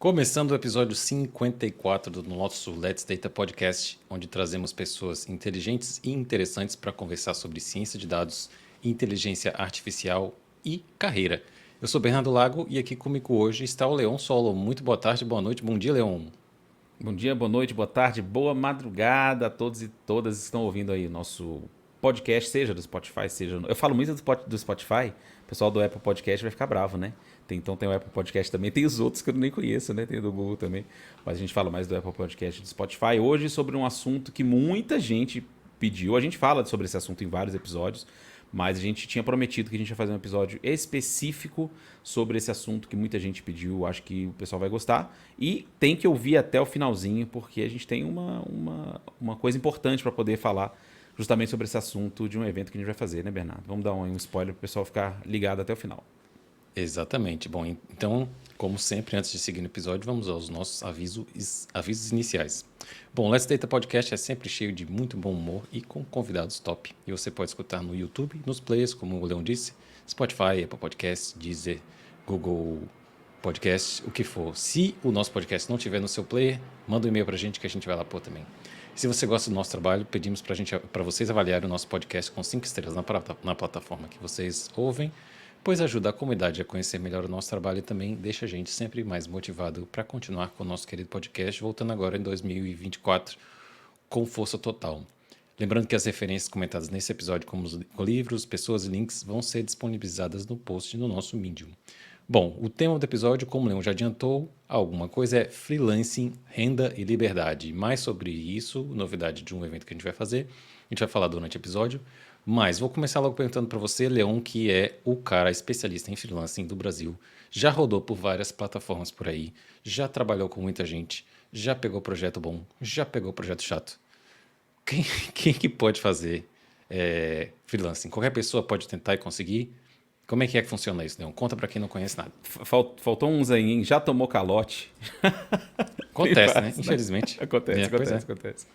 Começando o episódio 54 do nosso Let's Data Podcast, onde trazemos pessoas inteligentes e interessantes para conversar sobre ciência de dados, inteligência artificial e carreira. Eu sou Bernardo Lago e aqui comigo hoje está o Leon Solo. Muito boa tarde, boa noite, bom dia, Leon. Bom dia, boa noite, boa tarde, boa madrugada a todos e todas que estão ouvindo aí o nosso podcast, seja do Spotify, seja... Eu falo muito do Spotify, o pessoal do Apple Podcast vai ficar bravo, né? Então tem o Apple Podcast também, tem os outros que eu nem conheço, né? Tem o do Google também, mas a gente fala mais do Apple Podcast e do Spotify. Hoje sobre um assunto que muita gente pediu, a gente fala sobre esse assunto em vários episódios, mas a gente tinha prometido que a gente ia fazer um episódio específico sobre esse assunto que muita gente pediu. Acho que o pessoal vai gostar. E tem que ouvir até o finalzinho, porque a gente tem uma coisa importante para poder falar justamente sobre esse assunto de um evento que a gente vai fazer, né, Bernardo? Vamos dar um spoiler para o pessoal ficar ligado até o final. Exatamente. Bom, então, como sempre, antes de seguir no episódio, vamos aos nossos avisos iniciais. Bom, o Let's Data Podcast é sempre cheio de muito bom humor e com convidados top. E você pode escutar no YouTube, nos players, como o Leon disse, Spotify, Apple Podcasts, Deezer, Google Podcasts, o que for. Se o nosso podcast não estiver no seu player, manda um e-mail para a gente que a gente vai lá pôr também. Se você gosta do nosso trabalho, pedimos para vocês avaliarem o nosso podcast com 5 estrelas na plataforma que vocês ouvem, pois ajuda a comunidade a conhecer melhor o nosso trabalho e também deixa a gente sempre mais motivado para continuar com o nosso querido podcast, voltando agora em 2024 com força total. Lembrando que as referências comentadas nesse episódio, como os livros, pessoas e links, vão ser disponibilizadas no post no nosso Medium. Bom, o tema do episódio, como o Leon já adiantou, alguma coisa é freelancing, renda e liberdade. Mais sobre isso, novidade de um evento que a gente vai fazer, a gente vai falar durante o episódio. Mas vou começar logo perguntando para você, Leon, que é o cara especialista em freelancing do Brasil. Já rodou por várias plataformas por aí, já trabalhou com muita gente, já pegou projeto bom, já pegou projeto chato. Quem que pode fazer freelancing? Qualquer pessoa pode tentar e conseguir? Como é que funciona isso, Leon? Conta para quem não conhece nada. Faltou uns aí, hein? Já tomou calote? Acontece, né? Infelizmente. Acontece.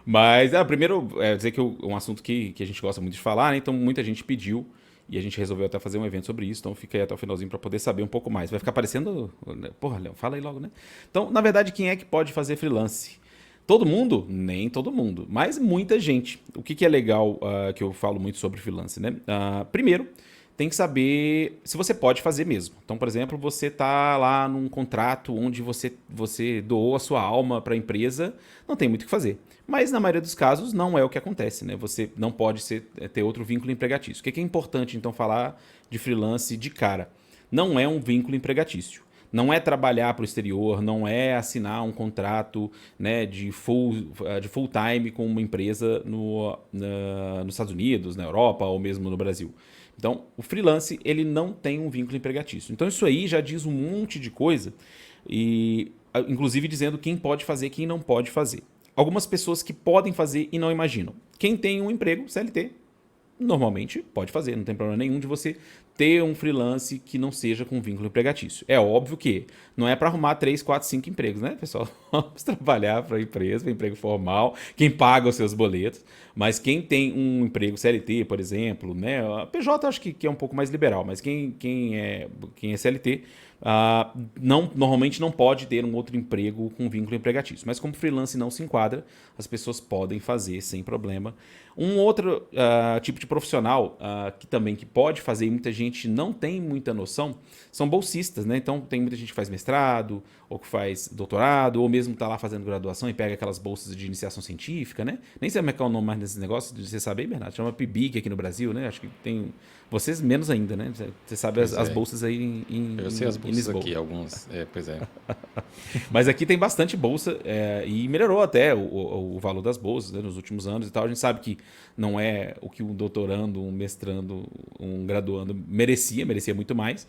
Mas, primeiro, dizer que um assunto que a gente gosta muito de falar, né? Então muita gente pediu e a gente resolveu até fazer um evento sobre isso, então fica aí até o finalzinho para poder saber um pouco mais. Vai ficar parecendo... Porra, Leon, fala aí logo, né? Então, na verdade, quem é que pode fazer freelance? Todo mundo? Nem todo mundo, mas muita gente. O que é legal que eu falo muito sobre freelance, né? Primeiro, tem que saber se você pode fazer mesmo. Então, por exemplo, você está lá num contrato onde você doou a sua alma para a empresa, não tem muito o que fazer. Mas, na maioria dos casos, não é o que acontece, né? Você não pode ter outro vínculo empregatício. O que é importante, então, falar de freelance de cara? Não é um vínculo empregatício. Não é trabalhar para o exterior, não é assinar um contrato, né, de full time com uma empresa nos Estados Unidos, na Europa ou mesmo no Brasil. Então, o freelance, ele não tem um vínculo empregatício. Então, isso aí já diz um monte de coisa, e inclusive dizendo quem pode fazer e quem não pode fazer. Algumas pessoas que podem fazer e não imaginam. Quem tem um emprego, CLT, normalmente pode fazer, não tem problema nenhum de você ter um freelance que não seja com vínculo empregatício. É óbvio que não é para arrumar 3, 4, 5 empregos, né, pessoal? Vamos trabalhar para a empresa, para emprego formal, quem paga os seus boletos, mas quem tem um emprego CLT, por exemplo, né, a PJ acho que é um pouco mais liberal, mas quem é CLT, normalmente não pode ter um outro emprego com vínculo empregatício. Mas como freelance não se enquadra, as pessoas podem fazer sem problema. Um outro tipo de profissional que pode fazer e muita gente não tem muita noção são bolsistas, né? Então tem muita gente que faz mestrado, ou que faz doutorado, ou mesmo está lá fazendo graduação e pega aquelas bolsas de iniciação científica, né? Nem sei como é que é o nome mais desses negócios, você sabe aí, Bernardo? Chama PIBIC aqui no Brasil, né? Acho que tem... Vocês menos ainda, né? Você sabe as bolsas aí Eu sei as bolsas Lisboa. aqui, alguns. Pois é. Mas aqui tem bastante bolsa e melhorou até o valor das bolsas, né, nos últimos anos e tal. A gente sabe que não é o que um doutorando, um mestrando, um graduando merecia muito mais.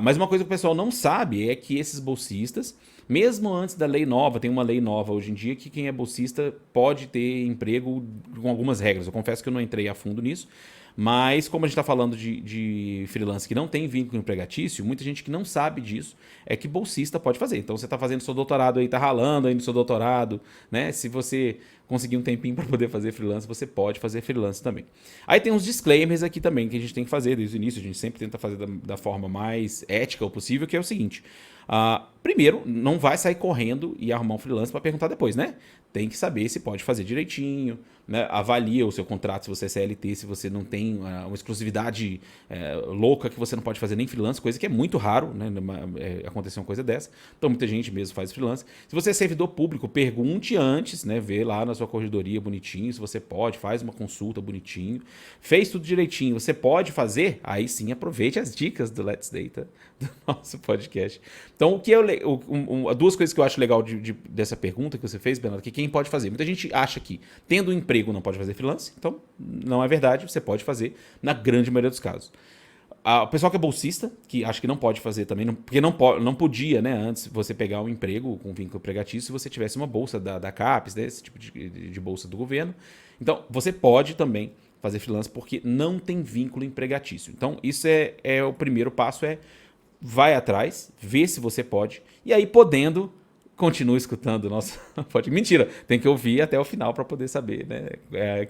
Mas uma coisa que o pessoal não sabe é que esses bolsistas, mesmo antes da lei nova, tem uma lei nova hoje em dia que quem é bolsista pode ter emprego com algumas regras. Eu confesso que eu não entrei a fundo nisso. Mas como a gente está falando de freelance que não tem vínculo empregatício, muita gente que não sabe disso é que bolsista pode fazer. Então você está fazendo seu doutorado aí, está ralando aí no seu doutorado, né? Se você conseguir um tempinho para poder fazer freelance, você pode fazer freelance também. Aí tem uns disclaimers aqui também que a gente tem que fazer desde o início, a gente sempre tenta fazer da forma mais ética possível, que é o seguinte: Primeiro, não vai sair correndo e arrumar um freelance para perguntar depois, né? Tem que saber se pode fazer direitinho, né? Avalia o seu contrato se você é CLT, se você não tem uma exclusividade louca que você não pode fazer nem freelance, coisa que é muito raro, né? Acontecer uma coisa dessa. Então muita gente mesmo faz freelance. Se você é servidor público, pergunte antes, né? Vê lá na sua corredoria bonitinho, se você pode, faz uma consulta bonitinho. Fez tudo direitinho, você pode fazer? Aí sim aproveite as dicas do Let's Data, do nosso podcast. Então, duas coisas que eu acho legal dessa pergunta que você fez, Bernardo, que quem pode fazer? Muita gente acha que tendo um emprego não pode fazer freelance, então não é verdade, você pode fazer na grande maioria dos casos. O pessoal que é bolsista, que acha que não pode fazer também, porque não podia, né, antes você pegar um emprego com vínculo empregatício se você tivesse uma bolsa da CAPES, né, esse tipo de bolsa do governo. Então, você pode também fazer freelance porque não tem vínculo empregatício. Então, isso é o primeiro passo, vai atrás, vê se você pode, e aí podendo, continua escutando o nosso podcast. Mentira, tem que ouvir até o final para poder saber, né,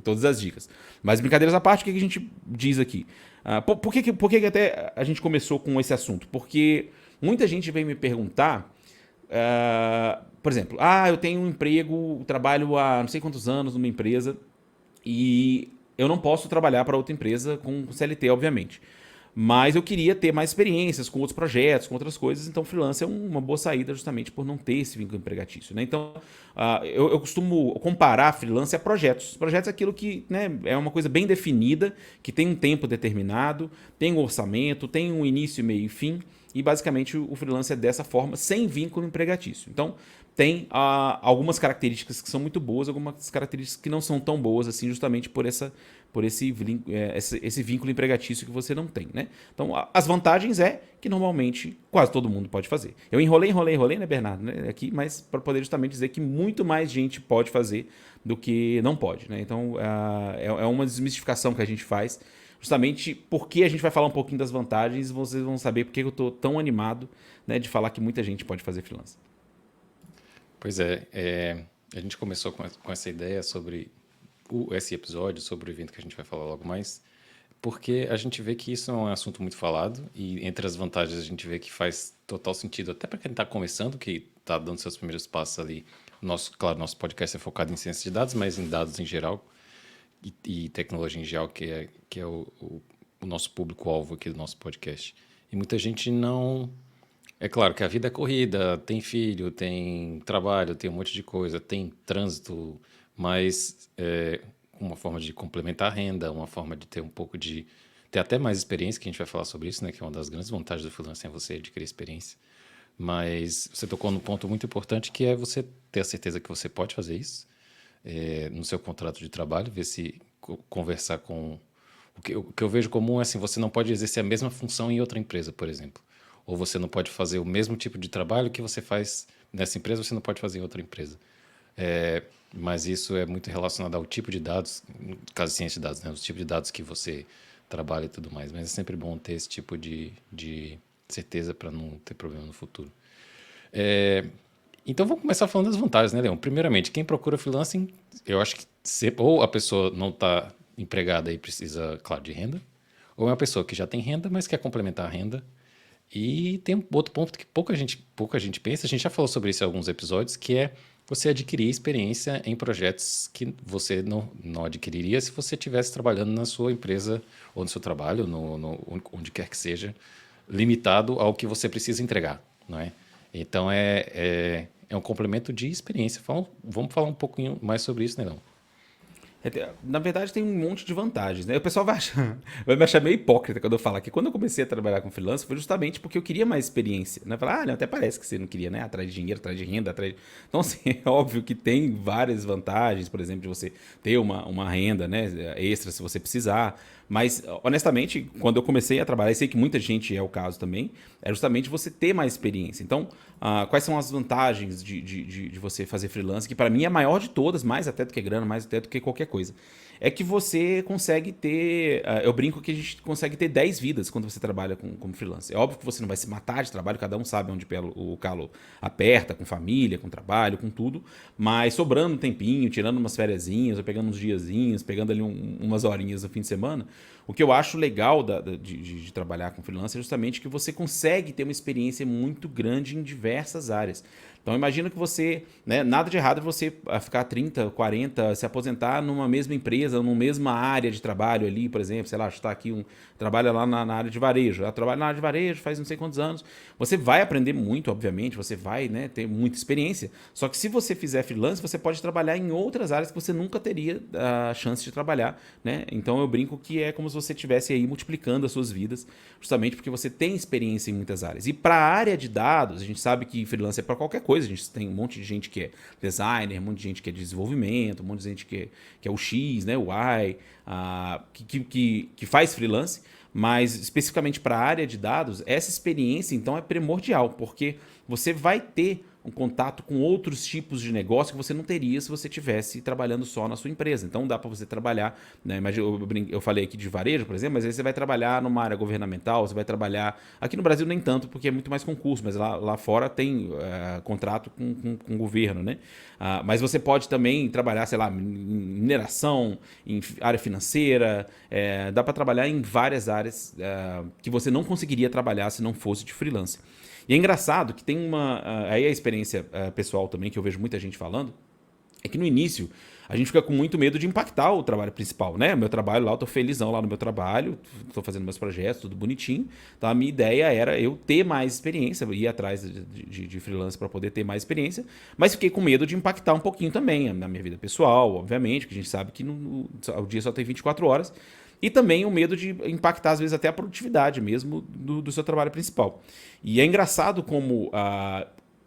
todas as dicas. Mas brincadeiras à parte, o que a gente diz aqui? Por que até a gente começou com esse assunto? Porque muita gente vem me perguntar, por exemplo, eu tenho um emprego, trabalho há não sei quantos anos numa empresa e eu não posso trabalhar para outra empresa com CLT, obviamente. Mas eu queria ter mais experiências com outros projetos, com outras coisas, então freelance é uma boa saída justamente por não ter esse vínculo empregatício, né? Então, eu costumo comparar freelance a projetos. Projetos é aquilo que, né, é uma coisa bem definida, que tem um tempo determinado, tem um orçamento, tem um início, meio e fim, e basicamente o freelance é dessa forma, sem vínculo empregatício. Então, tem algumas características que são muito boas, algumas características que não são tão boas assim, justamente por esse vínculo empregatício que você não tem, né? Então, as vantagens é que normalmente quase todo mundo pode fazer. Eu enrolei, né, Bernardo, né, aqui, mas para poder justamente dizer que muito mais gente pode fazer do que não pode, né? Então, é uma desmistificação que a gente faz, justamente porque a gente vai falar um pouquinho das vantagens e vocês vão saber porque eu estou tão animado, né, de falar que muita gente pode fazer freelance. Pois a gente começou com essa ideia sobre esse episódio, sobre o evento que a gente vai falar logo mais, porque a gente vê que isso é um assunto muito falado e entre as vantagens a gente vê que faz total sentido, até para quem está começando, que está dando seus primeiros passos ali. Claro, nosso podcast é focado em ciência de dados, mas em dados em geral e tecnologia em geral, que é o nosso público-alvo aqui do nosso podcast. E muita gente não... É claro que a vida é corrida, tem filho, tem trabalho, tem um monte de coisa, tem trânsito, mas uma forma de complementar a renda, uma forma de ter um pouco de... ter até mais experiência, que a gente vai falar sobre isso, né? Que é uma das grandes vantagens do freelance, é você adquirir experiência. Mas você tocou num ponto muito importante, que é você ter a certeza que você pode fazer isso no seu contrato de trabalho, ver se conversar com... O que eu vejo comum é assim, você não pode exercer a mesma função em outra empresa, por exemplo. Ou você não pode fazer o mesmo tipo de trabalho que você faz nessa empresa, você não pode fazer em outra empresa. Mas isso é muito relacionado ao tipo de dados, no caso de ciência de dados, né? Os tipos de dados que você trabalha e tudo mais. Mas é sempre bom ter esse tipo de certeza para não ter problema no futuro. Então vamos começar falando das vantagens, né, Leão? Primeiramente, quem procura freelancing, eu acho que ou a pessoa não está empregada e precisa, claro, de renda, ou é uma pessoa que já tem renda, mas quer complementar a renda. E tem um outro ponto que pouca gente pensa, a gente já falou sobre isso em alguns episódios, que é você adquirir experiência em projetos que você não adquiriria se você estivesse trabalhando na sua empresa ou no seu trabalho, onde quer que seja, limitado ao que você precisa entregar, não é? Então, é um complemento de experiência. Vamos falar um pouquinho mais sobre isso, né, não? Na verdade, tem um monte de vantagens, né? O pessoal vai me achar meio hipócrita quando eu falar que quando eu comecei a trabalhar com freelance foi justamente porque eu queria mais experiência, né? Falar, não, até parece que você não queria, né? Atrás de dinheiro, atrás de renda, atrás de... Então, assim, é óbvio que tem várias vantagens, por exemplo, de você ter uma renda, né, extra se você precisar. Mas, honestamente, quando eu comecei a trabalhar, e sei que muita gente é o caso também, é justamente você ter mais experiência. Então, quais são as vantagens de você fazer freelance? Que para mim é a maior de todas, mais até do que grana, mais até do que qualquer coisa. é que você consegue ter, eu brinco que a gente consegue ter 10 vidas quando você trabalha como freelancer. É óbvio que você não vai se matar de trabalho, cada um sabe onde o calo aperta, com família, com trabalho, com tudo, mas sobrando um tempinho, tirando umas fériasinhas, ou pegando uns diazinhos, pegando ali umas horinhas no fim de semana, o que eu acho legal de trabalhar com freelancer é justamente que você consegue ter uma experiência muito grande em diversas áreas. Então imagina que você, né, nada de errado é você ficar 30, 40, se aposentar numa mesma empresa, numa mesma área de trabalho ali, por exemplo, sei lá, está aqui trabalha lá na área de varejo, trabalha na área de varejo faz não sei quantos anos. Você vai aprender muito, obviamente, você vai, né, ter muita experiência. Só que se você fizer freelance, você pode trabalhar em outras áreas que você nunca teria a chance de trabalhar, né? Então eu brinco que é como se você estivesse aí multiplicando as suas vidas, justamente porque você tem experiência em muitas áreas. E para a área de dados, a gente sabe que freelance é para qualquer coisa. A gente tem um monte de gente que é designer, um monte de gente que é desenvolvimento, um monte de gente que é o X, né, o Y, que faz freelance. Mas especificamente para a área de dados, essa experiência então é primordial, porque você vai ter um contato com outros tipos de negócio que você não teria se você estivesse trabalhando só na sua empresa. Então dá para você trabalhar, né? Eu falei aqui de varejo, por exemplo, mas aí você vai trabalhar numa área governamental, você vai trabalhar... Aqui no Brasil nem tanto, porque é muito mais concurso, mas lá fora tem contrato com o governo, né? Mas você pode também trabalhar, sei lá, em mineração, em área financeira, dá para trabalhar em várias áreas que você não conseguiria trabalhar se não fosse de freelance. E é engraçado que tem aí a experiência pessoal também, que eu vejo muita gente falando, é que no início a gente fica com muito medo de impactar o trabalho principal, né? O meu trabalho lá, eu tô felizão lá no meu trabalho, tô fazendo meus projetos, tudo bonitinho. Então a minha ideia era eu ter mais experiência, ir atrás de freelance para poder ter mais experiência, mas fiquei com medo de impactar um pouquinho também na minha vida pessoal, obviamente, porque a gente sabe que o dia só tem 24 horas. E também o medo de impactar, às vezes, até a produtividade mesmo do seu trabalho principal. E é engraçado como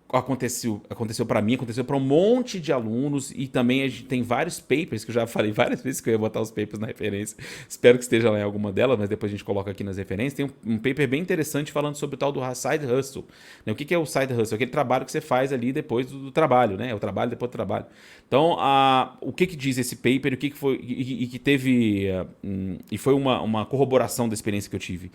aconteceu para mim, aconteceu para um monte de alunos, e também a gente tem vários papers, que eu já falei várias vezes que eu ia botar os papers na referência. Espero que esteja lá em alguma delas, mas depois a gente coloca aqui nas referências. Tem um paper bem interessante falando sobre o tal do side hustle. O que é o side hustle? Aquele trabalho que você faz ali depois do trabalho, né? É o trabalho depois do trabalho. Então, o que diz esse paper, o que foi, e que teve, e foi uma corroboração da experiência que eu tive.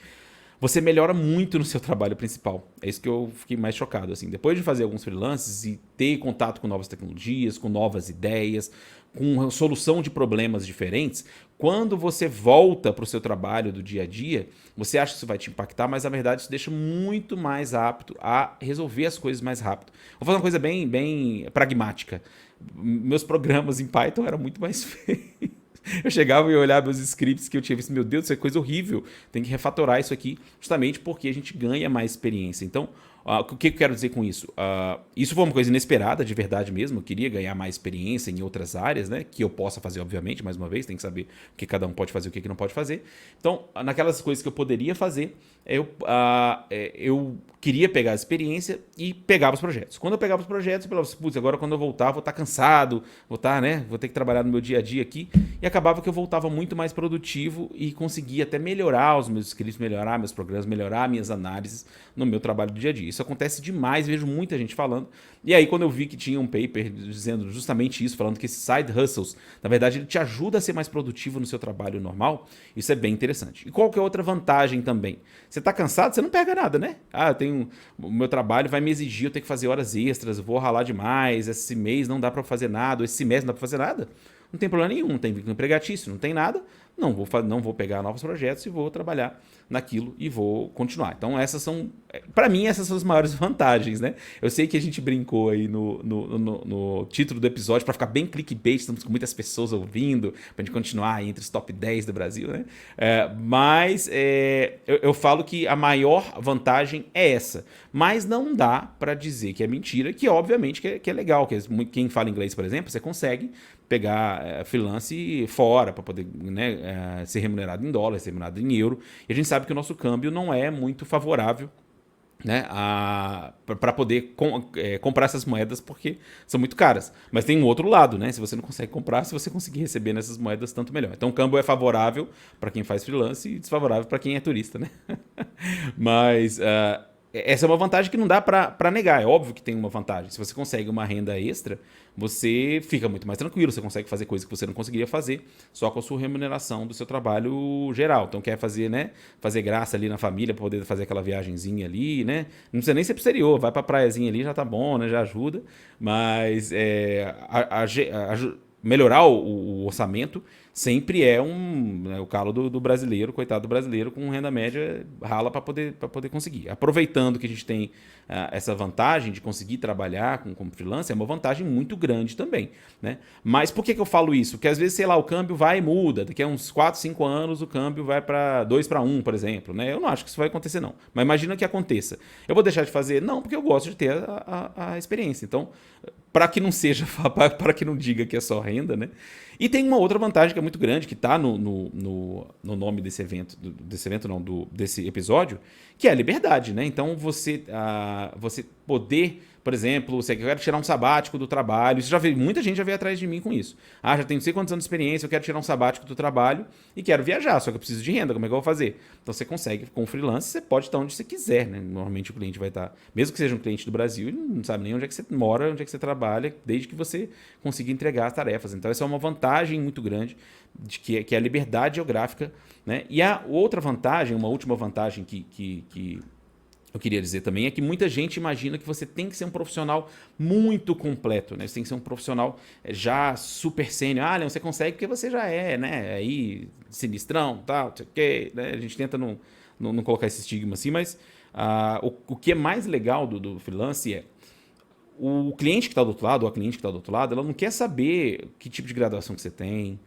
Você melhora muito no seu trabalho principal. É isso que eu fiquei mais chocado. Assim. Depois de fazer alguns freelances e ter contato com novas tecnologias, com novas ideias, com solução de problemas diferentes, quando você volta para o seu trabalho do dia a dia, você acha que isso vai te impactar, mas na verdade isso deixa muito mais apto a resolver as coisas mais rápido. Vou fazer uma coisa bem, bem pragmática. Meus programas em Python eram muito mais feios. Eu chegava e olhava meus scripts que eu tinha visto, meu Deus, isso é coisa horrível, tem que refatorar isso aqui, justamente porque a gente ganha mais experiência. Então, o que eu quero dizer com isso? Isso foi uma coisa inesperada, de verdade mesmo, eu queria ganhar mais experiência em outras áreas, né, que eu possa fazer, obviamente, mais uma vez, tem que saber o que cada um pode fazer e o que não pode fazer. Então, naquelas coisas que eu poderia fazer, eu queria pegar a experiência e pegava os projetos. Quando eu pegava os projetos, eu falava, putz, agora quando eu voltar, vou estar cansado, vou ter que trabalhar no meu dia a dia aqui, e acabava que eu voltava muito mais produtivo e conseguia até melhorar os meus scripts, melhorar meus programas, melhorar minhas análises no meu trabalho do dia a dia. Isso acontece demais, vejo muita gente falando. E aí, quando eu vi que tinha um paper dizendo justamente isso, falando que esses side hustles, na verdade, ele te ajuda a ser mais produtivo no seu trabalho normal, isso é bem interessante. E qual que é outra vantagem também? Você está cansado, você não pega nada, né? O meu trabalho vai me exigir eu ter que fazer horas extras, eu vou ralar demais, esse mês não dá para fazer nada, ou esse mês não dá para fazer nada. Não tem problema nenhum, não tem vínculo empregatício, não tem nada, não vou pegar novos projetos e vou trabalhar naquilo e vou continuar. Então para mim, essas são as maiores vantagens, né? Eu sei que a gente brincou aí no título do episódio para ficar bem clickbait, estamos com muitas pessoas ouvindo, para a gente continuar aí entre os top 10 do Brasil, né? Mas eu falo que a maior vantagem é essa, mas não dá para dizer que é mentira, que obviamente que é legal, que quem fala inglês, por exemplo, você consegue pegar freelance fora para poder, né, ser remunerado em dólar, ser remunerado em euro. E a gente sabe que o nosso câmbio não é muito favorável, né, para poder comprar essas moedas porque são muito caras. Mas tem um outro lado, né? Se você não consegue comprar, se você conseguir receber nessas moedas, tanto melhor. Então o câmbio é favorável para quem faz freelance e desfavorável para quem é turista, né? Mas essa é uma vantagem que não dá para negar. É óbvio que tem uma vantagem. Se você consegue uma renda extra, você fica muito mais tranquilo. Você consegue fazer coisas que você não conseguiria fazer só com a sua remuneração do seu trabalho geral. Então quer fazer, né? Fazer graça ali na família para poder fazer aquela viagenzinha ali, né? Não precisa nem ser pro exterior. Vai pra praiazinha ali, já tá bom, né? Já ajuda. Mas melhorar o orçamento sempre é né, o calo do brasileiro, coitado do brasileiro, com renda média rala para poder conseguir. Aproveitando que a gente tem essa vantagem de conseguir trabalhar como freelancer, é uma vantagem muito grande também. Né? Mas por que eu falo isso? Porque às vezes, sei lá, o câmbio vai e muda. Daqui a uns 4, 5 anos o câmbio vai para 2 para 1, por exemplo. Né? Eu não acho que isso vai acontecer, não. Mas imagina que aconteça. Eu vou deixar de fazer? Não, porque eu gosto de ter a experiência. Então, para que não seja, para que não diga que é só renda, né? E tem uma outra vantagem que é muito grande, que está no nome desse evento, desse episódio, que é a liberdade, né? Então você poder, por exemplo, você quer tirar um sabático do trabalho, muita gente já veio atrás de mim com isso. Ah, já tenho não sei quantos anos de experiência, eu quero tirar um sabático do trabalho e quero viajar, só que eu preciso de renda, como é que eu vou fazer? Então você consegue, com o freelance, você pode estar onde você quiser, né? Normalmente o cliente vai estar, mesmo que seja um cliente do Brasil, ele não sabe nem onde é que você mora, onde é que você trabalha, desde que você consiga entregar as tarefas. Então essa é uma vantagem muito grande, que é a liberdade geográfica, né? E a outra vantagem, uma última vantagem que eu queria dizer também, é que muita gente imagina que você tem que ser um profissional muito completo, né? Você tem que ser um profissional já super sênior. Ah, Leon, você consegue porque você já é, né? Aí, sinistrão, tal, não sei o quê, né? A gente tenta não colocar esse estigma assim, mas o que é mais legal do freelance é o cliente que está do outro lado, ou a cliente que está do outro lado, ela não quer saber que tipo de graduação que você tem,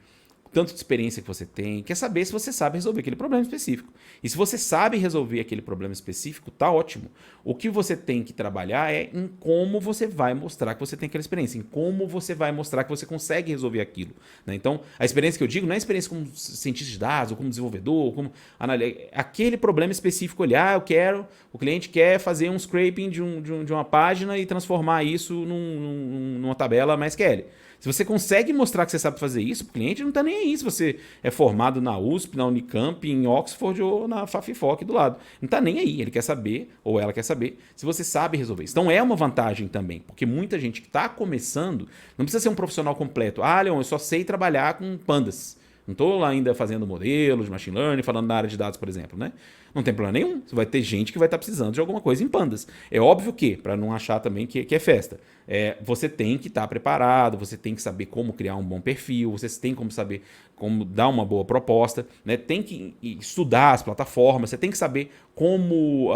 tanto de experiência que você tem, quer saber se você sabe resolver aquele problema específico. E se você sabe resolver aquele problema específico, tá ótimo. O que você tem que trabalhar é em como você vai mostrar que você tem aquela experiência, em como você vai mostrar que você consegue resolver aquilo. Né? Então, a experiência que eu digo não é a experiência como cientista de dados, ou como desenvolvedor, ou como analista. Aquele problema específico ali, o cliente quer fazer um scraping de uma página e transformar isso numa tabela MySQL. Se você consegue mostrar que você sabe fazer isso, o cliente não está nem aí se você é formado na USP, na Unicamp, em Oxford ou na FAFIFOC do lado. Não está nem aí. Ele quer saber, ou ela quer saber, se você sabe resolver isso. Então é uma vantagem também, porque muita gente que está começando não precisa ser um profissional completo. Ah, Leon, eu só sei trabalhar com pandas. Não estou lá ainda fazendo modelos de machine learning, falando na área de dados, por exemplo, né? Não tem problema nenhum. Você vai ter gente que vai estar precisando de alguma coisa em pandas. É óbvio que, para não achar também que é festa, você tem que estar preparado, você tem que saber como criar um bom perfil, você tem como saber como dar uma boa proposta, né? Tem que estudar as plataformas, você tem que saber como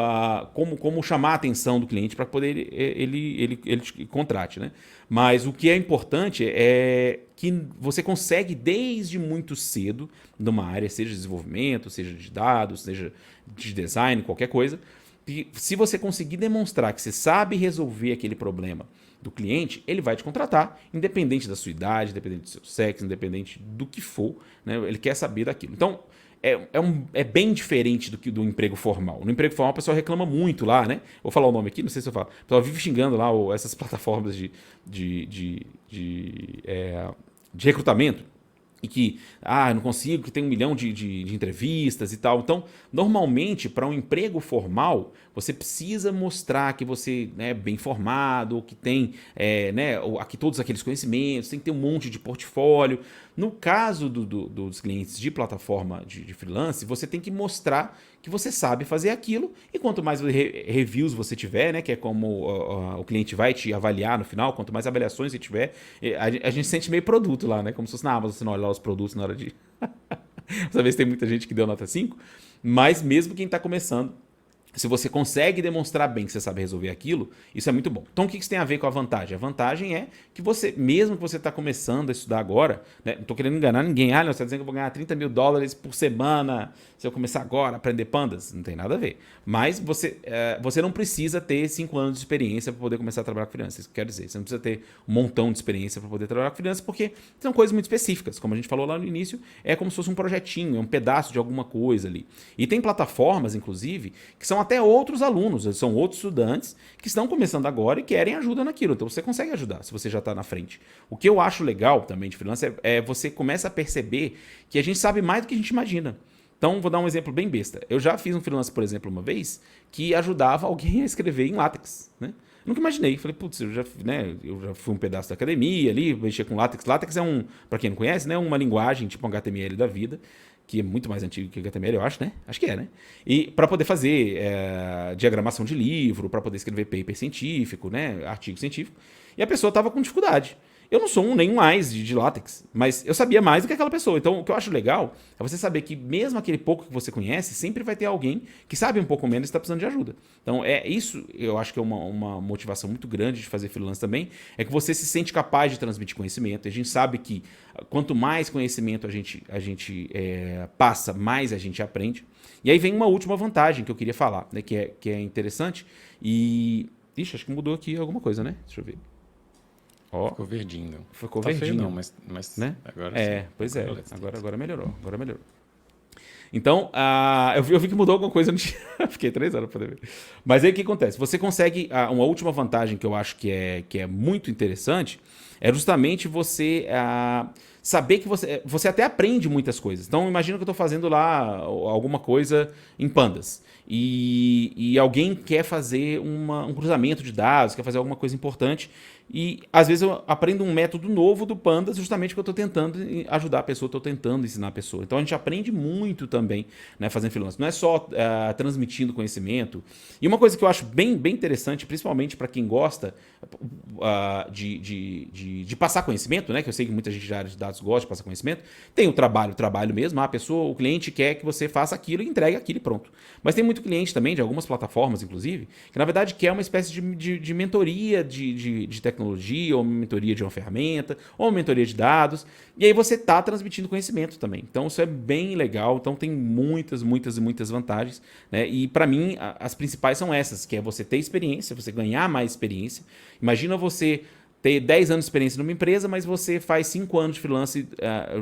chamar a atenção do cliente para poder ele te contrate, né? Mas o que é importante é que você consegue desde muito cedo, numa área, seja de desenvolvimento, seja de dados, seja de design, qualquer coisa, e se você conseguir demonstrar que você sabe resolver aquele problema do cliente, ele vai te contratar, independente da sua idade, independente do seu sexo, independente do que for, né? Ele quer saber daquilo. Então, é bem diferente do emprego formal. No emprego formal, o pessoal reclama muito lá, né? Vou falar o nome aqui, não sei se eu falo. O pessoal vive xingando lá essas plataformas de recrutamento. E que, eu não consigo, que tem 1 milhão de entrevistas e tal. Então, normalmente, para um emprego formal, você precisa mostrar que você é bem formado, que tem aqui todos aqueles conhecimentos, tem que ter um monte de portfólio. No caso dos clientes de plataforma de freelance, você tem que mostrar que você sabe fazer aquilo, e quanto mais reviews você tiver, né, que é como o cliente vai te avaliar no final, quanto mais avaliações você tiver, a gente sente meio produto lá, né, como se fosse na Amazon, você não olha lá os produtos na hora de... Às vezes tem muita gente que deu nota 5, mas mesmo quem está começando, se você consegue demonstrar bem que você sabe resolver aquilo, isso é muito bom. Então, o que isso tem a ver com a vantagem? A vantagem é que você, mesmo que você está começando a estudar agora, né, não estou querendo enganar ninguém, você está dizendo que eu vou ganhar $30.000 por semana se eu começar agora a aprender pandas? Não tem nada a ver. Mas você não precisa ter 5 anos de experiência para poder começar a trabalhar com freelancer. Isso que eu quero dizer. Você não precisa ter um montão de experiência para poder trabalhar com freelancer, porque são coisas muito específicas. Como a gente falou lá no início, é como se fosse um projetinho, é um pedaço de alguma coisa ali. E tem plataformas, inclusive, que são até outros alunos, são outros estudantes que estão começando agora e querem ajuda naquilo. Então você consegue ajudar se você já está na frente. O que eu acho legal também de freelancer é você começa a perceber que a gente sabe mais do que a gente imagina. Então, vou dar um exemplo bem besta. Eu já fiz um freelance, por exemplo, uma vez, que ajudava alguém a escrever em LaTeX, né? Nunca imaginei. Falei, putz, eu já fui um pedaço da academia ali, mexia com LaTeX. LaTeX é para quem não conhece, né, uma linguagem tipo um HTML da vida, que é muito mais antigo que o HTML, eu acho, né? Acho que é, né? E para poder fazer diagramação de livro, para poder escrever paper científico, né, artigo científico. E a pessoa estava com dificuldade. Eu não sou nenhum mais de látex, mas eu sabia mais do que aquela pessoa. Então, o que eu acho legal é você saber que mesmo aquele pouco que você conhece, sempre vai ter alguém que sabe um pouco menos e está precisando de ajuda. Então, isso eu acho que é uma motivação muito grande de fazer freelance também, é que você se sente capaz de transmitir conhecimento. E a gente sabe que quanto mais conhecimento a gente passa, mais a gente aprende. E aí vem uma última vantagem que eu queria falar, né, que é interessante. E... Ixi, acho que mudou aqui alguma coisa, né? Deixa eu ver. Ó, ficou verdinho. Ficou verdinho. Feio não, mas né? Agora sim. Pois é. Agora melhorou. Então, eu vi que mudou alguma coisa. Fiquei 3 horas para ver. Mas aí o que acontece? Você consegue... uma última vantagem que eu acho que é muito interessante é justamente você saber que você até aprende muitas coisas. Então, imagina que eu estou fazendo lá alguma coisa em Pandas. E alguém quer fazer um cruzamento de dados, quer fazer alguma coisa importante. E às vezes eu aprendo um método novo do Pandas justamente porque eu estou tentando ajudar a pessoa, estou tentando ensinar a pessoa. Então a gente aprende muito também, né, fazendo freelance. Não é só transmitindo conhecimento. E uma coisa que eu acho bem interessante, principalmente para quem gosta de passar conhecimento, né, que eu sei que muita gente da área de dados gosta de passar conhecimento, tem o trabalho mesmo. O cliente quer que você faça aquilo e entregue aquilo e pronto. Mas tem muito cliente também, de algumas plataformas inclusive, que na verdade quer uma espécie de mentoria de tecnologia, ou uma mentoria de uma ferramenta, ou uma mentoria de dados, e aí você está transmitindo conhecimento também. Então isso é bem legal, então tem muitas vantagens, né? E para mim as principais são essas, que é você ter experiência, você ganhar mais experiência. Imagina você ter 10 anos de experiência numa empresa, mas você faz 5 anos de freelance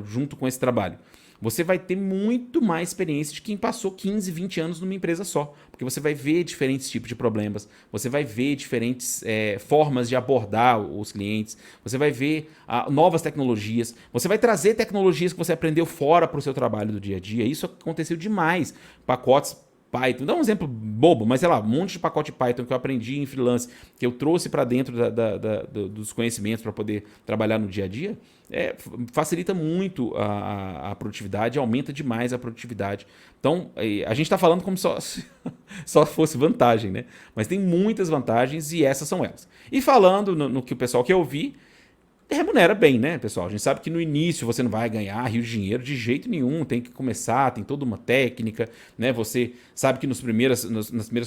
junto com esse trabalho. Você vai ter muito mais experiência de quem passou 15, 20 anos numa empresa só. Porque você vai ver diferentes tipos de problemas, você vai ver diferentes formas de abordar os clientes, você vai ver novas tecnologias, você vai trazer tecnologias que você aprendeu fora para o seu trabalho do dia a dia. Isso aconteceu demais. Pacotes Python, dá um exemplo bobo, mas sei lá, um monte de pacote Python que eu aprendi em freelance, que eu trouxe para dentro dos conhecimentos para poder trabalhar no dia a dia, facilita muito a produtividade, aumenta demais a produtividade. Então, a gente está falando como só fosse vantagem, né? Mas tem muitas vantagens e essas são elas. E falando no que o pessoal quer ouvir, remunera bem, né, pessoal? A gente sabe que no início você não vai ganhar rios de dinheiro de jeito nenhum, tem que começar, tem toda uma técnica, né? Você sabe que nas primeiras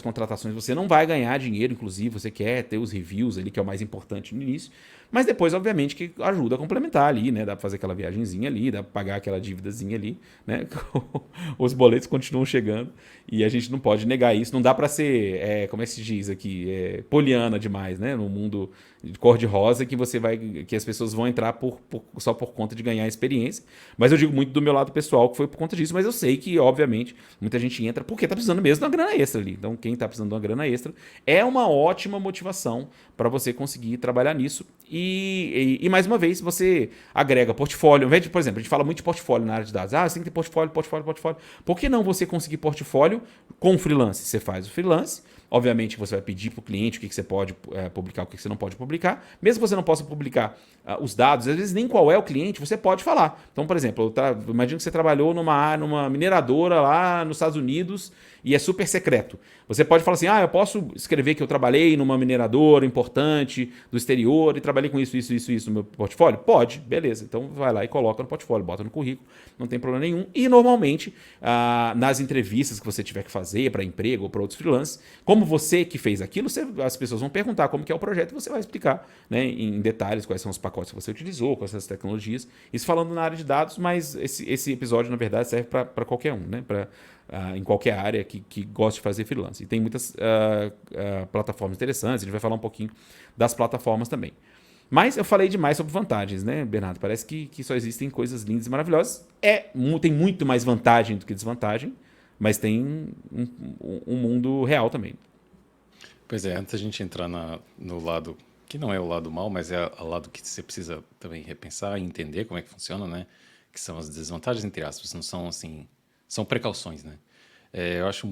contratações você não vai ganhar dinheiro, inclusive você quer ter os reviews ali, que é o mais importante no início. Mas depois, obviamente, que ajuda a complementar ali, né? Dá pra fazer aquela viagenzinha ali, dá pra pagar aquela dívidazinha ali, né? Os boletos continuam chegando e a gente não pode negar isso. Não dá pra ser, como é que se diz aqui, poliana demais, né? No mundo de cor-de-rosa que as pessoas vão entrar só por conta de ganhar experiência. Mas eu digo muito do meu lado pessoal que foi por conta disso, mas eu sei que, obviamente, muita gente entra porque tá precisando mesmo de uma grana extra ali. Então, quem tá precisando de uma grana extra é uma ótima motivação para você conseguir trabalhar nisso. E mais uma vez, você agrega portfólio. Ao invés de, por exemplo, a gente fala muito de portfólio na área de dados. Você tem que ter portfólio. Por que não você conseguir portfólio com freelance? Você faz o freelance. Obviamente, você vai pedir para o cliente o que você pode publicar, o que você não pode publicar. Mesmo que você não possa publicar os dados, às vezes nem qual é o cliente, você pode falar. Então, por exemplo, imagino que você trabalhou numa mineradora lá nos Estados Unidos e é super secreto. Você pode falar assim, eu posso escrever que eu trabalhei numa mineradora importante do exterior e trabalhei com isso no meu portfólio? Pode, beleza. Então vai lá e coloca no portfólio, bota no currículo, não tem problema nenhum. E normalmente, nas entrevistas que você tiver que fazer para emprego ou para outros freelancers, como você que fez aquilo, as pessoas vão perguntar como que é o projeto e você vai explicar, né, em detalhes quais são os pacotes que você utilizou, quais são as tecnologias. Isso falando na área de dados, mas esse episódio, na verdade, serve para qualquer um, né? Em qualquer área que goste de fazer freelance. E tem muitas plataformas interessantes, a gente vai falar um pouquinho das plataformas também. Mas eu falei demais sobre vantagens, né, Bernardo? Parece que só existem coisas lindas e maravilhosas. Tem muito mais vantagem do que desvantagem, mas tem um mundo real também. Pois é, antes da gente entrar no lado que não é o lado mal, mas é o lado que você precisa também repensar e entender como é que funciona, né? Que são as desvantagens, entre aspas, não são assim são precauções, né? Eu acho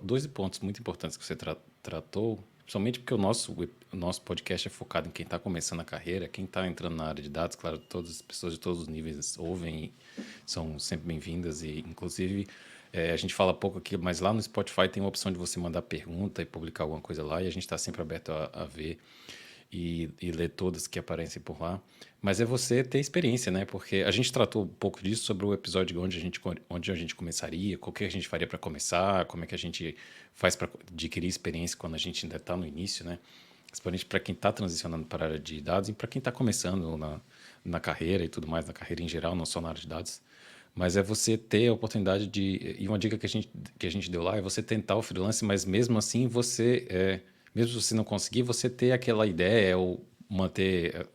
dois pontos muito importantes que você tratou, principalmente porque o nosso podcast é focado em quem está começando a carreira, quem está entrando na área de dados. Claro, todas as pessoas de todos os níveis ouvem e são sempre bem-vindas. E, inclusive, a gente fala pouco aqui, mas lá no Spotify tem uma opção de você mandar pergunta e publicar alguma coisa lá, e a gente está sempre aberto a ver e ler todas que aparecem por lá. Mas é você ter experiência, né? Porque a gente tratou um pouco disso sobre o episódio onde a gente começaria, o que a gente faria para começar, como é que a gente faz para adquirir experiência quando a gente ainda está no início, né? Principalmente para quem está transicionando para a área de dados e para quem está começando na carreira e tudo mais, na carreira em geral, não só na área de dados. Mas é você ter a oportunidade de. E uma dica que a gente deu lá é você tentar o freelance, mas mesmo assim mesmo se você não conseguir, você ter aquela ideia ou manter.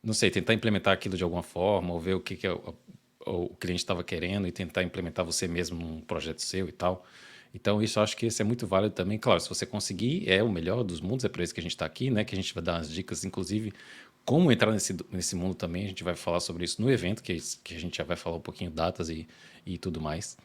Não sei, tentar implementar aquilo de alguma forma, ou ver o cliente estava querendo e tentar implementar você mesmo num projeto seu e tal. Então, isso eu acho que isso é muito válido também. Claro, se você conseguir, é o melhor dos mundos, é para isso que a gente está aqui, né? Que a gente vai dar umas dicas, inclusive, como entrar nesse mundo também. A gente vai falar sobre isso no evento, que a gente já vai falar um pouquinho datas e tudo mais.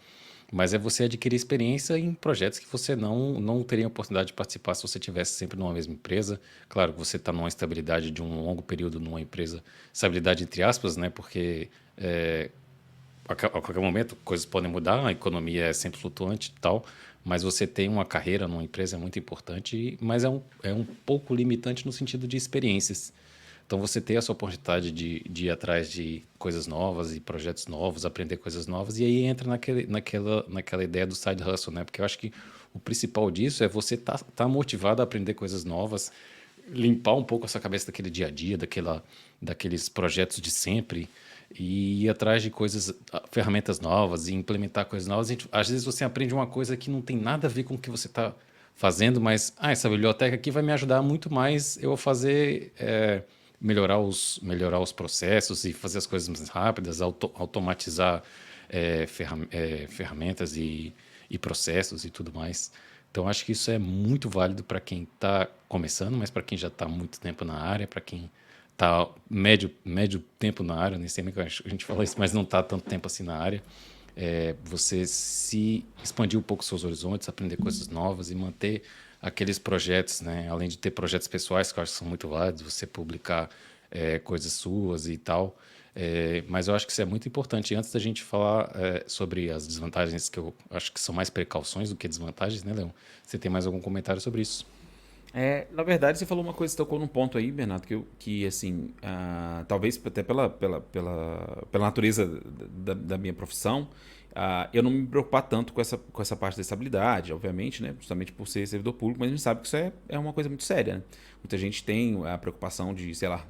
Mas é você adquirir experiência em projetos que você não teria oportunidade de participar se você estivesse sempre numa mesma empresa. Claro que você está numa estabilidade de um longo período numa empresa, estabilidade entre aspas, né? Porque a qualquer momento coisas podem mudar, a economia é sempre flutuante e tal, mas você tem uma carreira numa empresa é muito importante, mas é um pouco limitante no sentido de experiências. Então, você ter essa oportunidade de ir atrás de coisas novas e projetos novos, aprender coisas novas, e aí entra naquela ideia do side hustle, né? Porque eu acho que o principal disso é você tá motivado a aprender coisas novas, limpar um pouco essa cabeça daquele dia a dia, daqueles projetos de sempre, e ir atrás de ferramentas novas e implementar coisas novas. Às vezes você aprende uma coisa que não tem nada a ver com o que você está fazendo, mas essa biblioteca aqui vai me ajudar muito mais eu a fazer, melhorar os processos e fazer as coisas mais rápidas, automatizar ferramentas e processos e tudo mais. Então, acho que isso é muito válido para quem está começando, mas para quem já está há muito tempo na área, para quem está médio tempo na área, nem sei que a gente fala isso, mas não está tanto tempo assim na área. Você se expandir um pouco seus horizontes, aprender coisas novas e manter aqueles projetos, né? Além de ter projetos pessoais, que eu acho que são muito válidos, você publicar coisas suas e tal. Mas eu acho que isso é muito importante. E antes da gente falar sobre as desvantagens, que eu acho que são mais precauções do que desvantagens, né, Leão? Você tem mais algum comentário sobre isso? Na verdade, você falou uma coisa, você tocou num ponto aí, Bernardo, que assim, talvez até pela natureza da minha profissão, eu não me preocupar tanto com essa parte da estabilidade, obviamente, né? Justamente por ser servidor público, mas a gente sabe que isso é uma coisa muito séria, né? Muita gente tem a preocupação de, sei lá,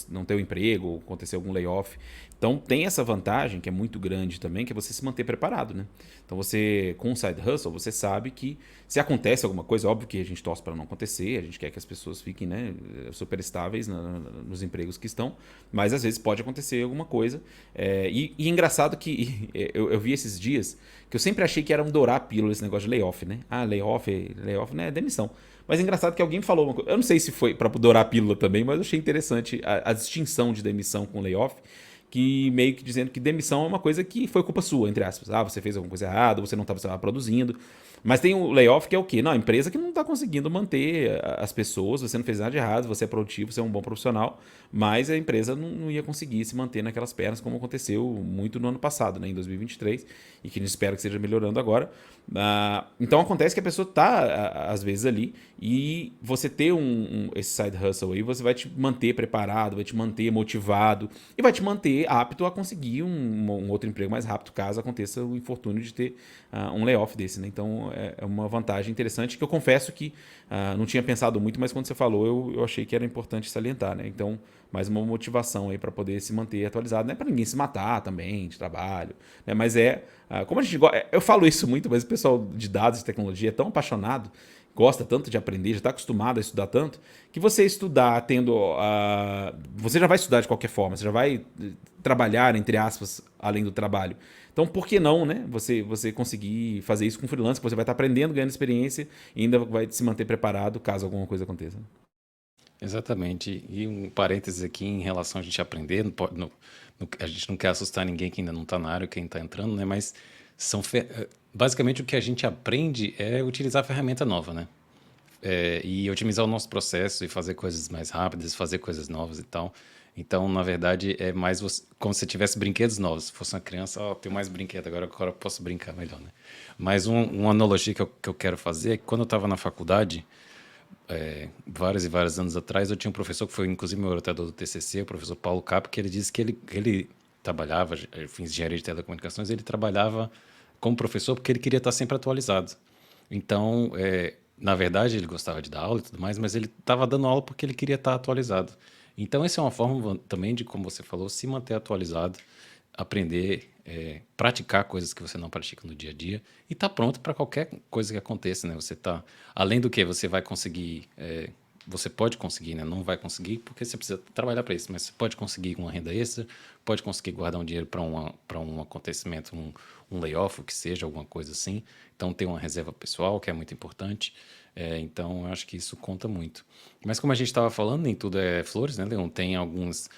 não ter o emprego, ou acontecer algum layoff. Então tem essa vantagem, que é muito grande também, que é você se manter preparado, né? Então você, com o side hustle, você sabe que se acontece alguma coisa, óbvio que a gente torce para não acontecer, a gente quer que as pessoas fiquem, né, super estáveis nos empregos que estão, mas às vezes pode acontecer alguma coisa. E engraçado que eu vi esses dias que eu sempre achei que era um dourar a pílula esse negócio de layoff, né? Layoff né, é demissão. Mas é engraçado que alguém falou uma coisa, eu não sei se foi para dourar a pílula também, mas eu achei interessante a distinção de demissão com layoff, que meio que dizendo que demissão é uma coisa que foi culpa sua, entre aspas. Você fez alguma coisa errada, você não estava produzindo. Mas tem o layoff que é o quê? Não, a empresa que não está conseguindo manter as pessoas, você não fez nada de errado, você é produtivo, você é um bom profissional, mas a empresa não ia conseguir se manter naquelas pernas, como aconteceu muito no ano passado, né, em 2023, e que a gente espera que esteja melhorando agora. Então acontece que a pessoa está, às vezes, ali, e você ter esse side hustle aí, você vai te manter preparado, vai te manter motivado, e vai te manter apto a conseguir um outro emprego mais rápido, caso aconteça o infortúnio de ter um layoff desse, né? Então é uma vantagem interessante que eu confesso que não tinha pensado muito, mas quando você falou eu achei que era importante salientar, né? Então, mais uma motivação aí para poder se manter atualizado, não é para ninguém se matar também de trabalho, né? Mas como a gente gosta, eu falo isso muito, mas o pessoal de dados e tecnologia é tão apaixonado, gosta tanto de aprender, já está acostumado a estudar tanto, que você estudar tendo. Você já vai estudar de qualquer forma, você já vai trabalhar, entre aspas, além do trabalho. Então, por que não, né? Você conseguir fazer isso com freelance, que você vai estar aprendendo, ganhando experiência e ainda vai se manter preparado caso alguma coisa aconteça. Exatamente. E um parênteses aqui em relação a gente aprender, a gente não quer assustar ninguém que ainda não está na área, quem está entrando, né? Mas Basicamente o que a gente aprende é utilizar a ferramenta nova, né? E otimizar o nosso processo e fazer coisas mais rápidas, fazer coisas novas e tal. Então, na verdade, é mais como se você tivesse brinquedos novos. Se fosse uma criança, ó, tenho mais brinquedo, agora eu posso brincar melhor, né? Mas uma analogia que eu quero fazer é que quando eu estava na faculdade, vários e vários anos atrás, eu tinha um professor que foi inclusive meu orientador do TCC, o professor Paulo Cap, que ele disse que ele trabalhava, eu fiz engenharia de telecomunicações, ele trabalhava como professor porque ele queria estar sempre atualizado. Então, na verdade, ele gostava de dar aula e tudo mais, mas ele estava dando aula porque ele queria estar atualizado. Então, essa é uma forma também de, como você falou, se manter atualizado, aprender, praticar coisas que você não pratica no dia a dia e estar pronto para qualquer coisa que aconteça, né? Você tá, além do que você vai conseguir, você pode conseguir, né? Não vai conseguir porque você precisa trabalhar para isso, mas você pode conseguir uma renda extra, pode conseguir guardar um dinheiro para um acontecimento, um layoff, o que seja, alguma coisa assim. Então, ter uma reserva pessoal, que é muito importante. Então, eu acho que isso conta muito. Mas como a gente estava falando, nem tudo é flores, né, Leon? Tem alguns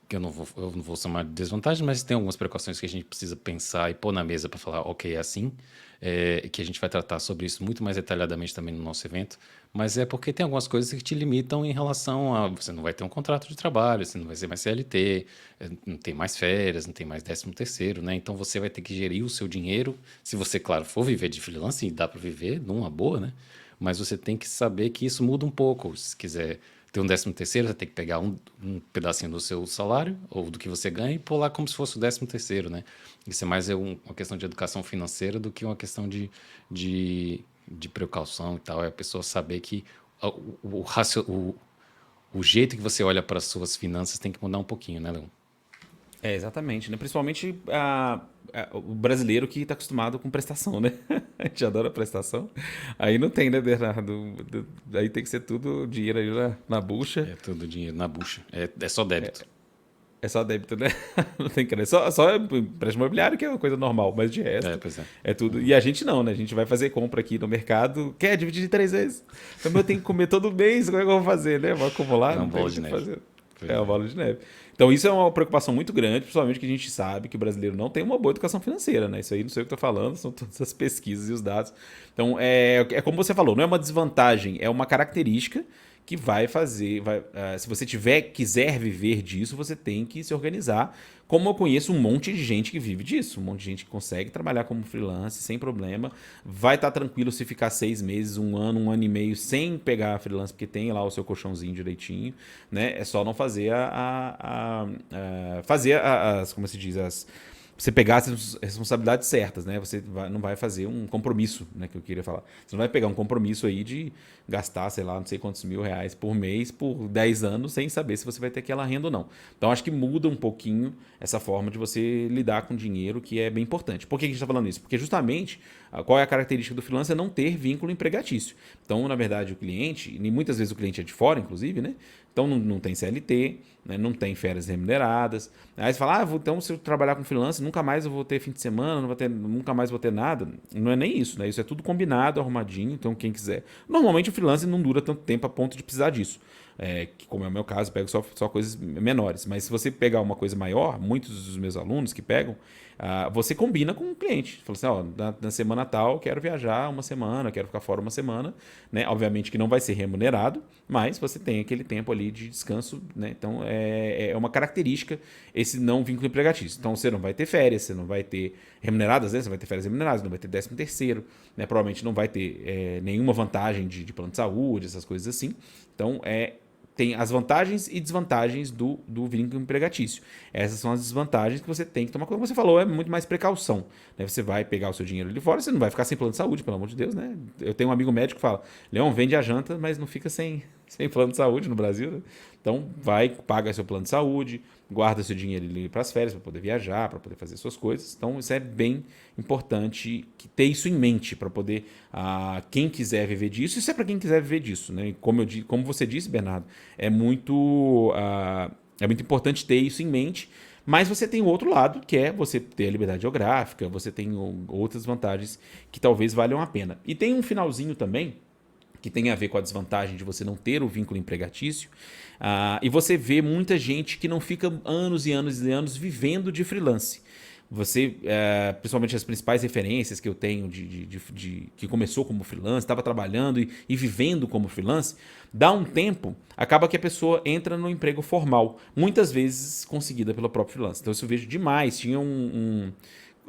que eu não vou chamar de desvantagem, mas tem algumas precauções que a gente precisa pensar e pôr na mesa para falar, ok, é assim, que a gente vai tratar sobre isso muito mais detalhadamente também no nosso evento, mas é porque tem algumas coisas que te limitam em relação a você não vai ter um contrato de trabalho, você não vai ser mais CLT, não tem mais férias, não tem mais 13º, né? Então você vai ter que gerir o seu dinheiro, se você, claro, for viver de freelance, e dá para viver numa boa, né? Mas você tem que saber que isso muda um pouco, se quiser ter um 13º, você tem que pegar um pedacinho do seu salário ou do que você ganha e pular como se fosse o 13º, né? Isso é mais uma questão de educação financeira do que uma questão de precaução e tal. É a pessoa saber que o jeito que você olha para as suas finanças tem que mudar um pouquinho, né, Leon? Exatamente, né? Principalmente o brasileiro que está acostumado com prestação, né? A gente adora prestação. Aí não tem, né, Bernardo? Aí tem que ser tudo dinheiro aí na bucha. É tudo dinheiro na bucha. É só débito. É só débito, né? Não tem crédito. Só empréstimo imobiliário, que é uma coisa normal, mas de resto Pois é. é tudo. E a gente não, né? A gente vai fazer compra aqui no mercado, quer dividir de 3 vezes. Então eu tenho que comer todo mês, como é que eu vou fazer, né? Vou acumular, É uma não tem bola o de que neve. fazer. Pois É uma bola de neve. Então isso é uma preocupação muito grande, principalmente que a gente sabe que o brasileiro não tem uma boa educação financeira, né? Isso aí não sei o que eu tô falando, são todas as pesquisas e os dados. Então é como você falou, não é uma desvantagem, é uma característica que vai fazer, se você quiser viver disso, você tem que se organizar. Como eu conheço um monte de gente que vive disso, um monte de gente que consegue trabalhar como freelance sem problema, vai estar tranquilo se ficar 6 meses, um ano e meio sem pegar freelance, porque tem lá o seu colchãozinho direitinho, né? É só não fazer como se diz, você pegar as responsabilidades certas, né? Você não vai fazer um compromisso, né? Que eu queria falar. Você não vai pegar um compromisso aí de gastar, sei lá, não sei quantos mil reais por mês por 10 anos sem saber se você vai ter aquela renda ou não. Então, acho que muda um pouquinho essa forma de você lidar com dinheiro, que é bem importante. Por que a gente está falando isso? Porque justamente, qual é a característica do freelancer? É não ter vínculo empregatício. Então, na verdade, o cliente, e muitas vezes o cliente é de fora, inclusive, né? Então não tem CLT, né? Não tem férias remuneradas. Aí você fala, então se eu trabalhar com freelance, nunca mais eu vou ter fim de semana, nunca mais vou ter nada. Não é nem isso, né? Isso é tudo combinado, arrumadinho, então quem quiser. Normalmente o freelance não dura tanto tempo a ponto de precisar disso. Que como é o meu caso, eu pego só coisas menores. Mas se você pegar uma coisa maior, muitos dos meus alunos que pegam, você combina com o cliente. Fala assim, na semana tal, quero viajar uma semana, quero ficar fora uma semana. Né? Obviamente que não vai ser remunerado, mas você tem aquele tempo ali de descanso. Né? Então, é uma característica esse não vínculo empregatício. Então, você não vai ter férias, você não vai ter remuneradas, né? Você vai ter férias remuneradas, não vai ter 13º, né? Provavelmente não vai ter nenhuma vantagem de plano de saúde, essas coisas assim. Então, tem as vantagens e desvantagens do vínculo empregatício. Essas são as desvantagens que você tem que tomar. Como você falou, é muito mais precaução. Né? Você vai pegar o seu dinheiro ali fora, você não vai ficar sem plano de saúde, pelo amor de Deus. Né? Eu tenho um amigo médico que fala, Leão, vende a janta, mas não fica sem plano de saúde no Brasil. Né? Então, paga seu plano de saúde, guarda seu dinheiro ali para as férias, para poder viajar, para poder fazer suas coisas. Então, isso é bem importante ter isso em mente para poder, quem quiser viver disso, isso é para quem quiser viver disso. Né? Como você disse, Bernardo, é muito importante ter isso em mente, mas você tem o outro lado, que é você ter a liberdade geográfica, você tem outras vantagens que talvez valham a pena. E tem um finalzinho também, que tem a ver com a desvantagem de você não ter o vínculo empregatício, e você vê muita gente que não fica anos e anos e anos vivendo de freelance. você, principalmente as principais referências que eu tenho que começou como freelance, estava trabalhando e vivendo como freelance, dá um tempo, acaba que a pessoa entra no emprego formal, muitas vezes conseguida pelo próprio freelance. Então isso eu vejo demais. Tinha eu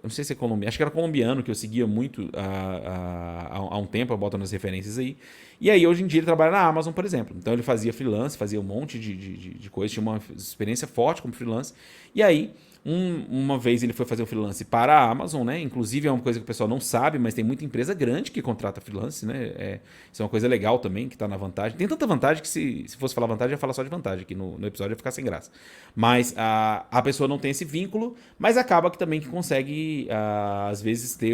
não sei se é colombiano, acho que era colombiano, que eu seguia muito há um tempo, eu boto nas referências aí. E aí, hoje em dia, ele trabalha na Amazon, por exemplo. Então, ele fazia freelance, fazia um monte de coisa, tinha uma experiência forte como freelance. E aí, uma vez ele foi fazer o freelance para a Amazon, né? Inclusive, é uma coisa que o pessoal não sabe, mas tem muita empresa grande que contrata freelance, né? Isso é uma coisa legal também, que está na vantagem. Tem tanta vantagem que se fosse falar vantagem, eu ia falar só de vantagem, aqui no episódio ia ficar sem graça. Mas a pessoa não tem esse vínculo, mas acaba que também que consegue, às vezes, ter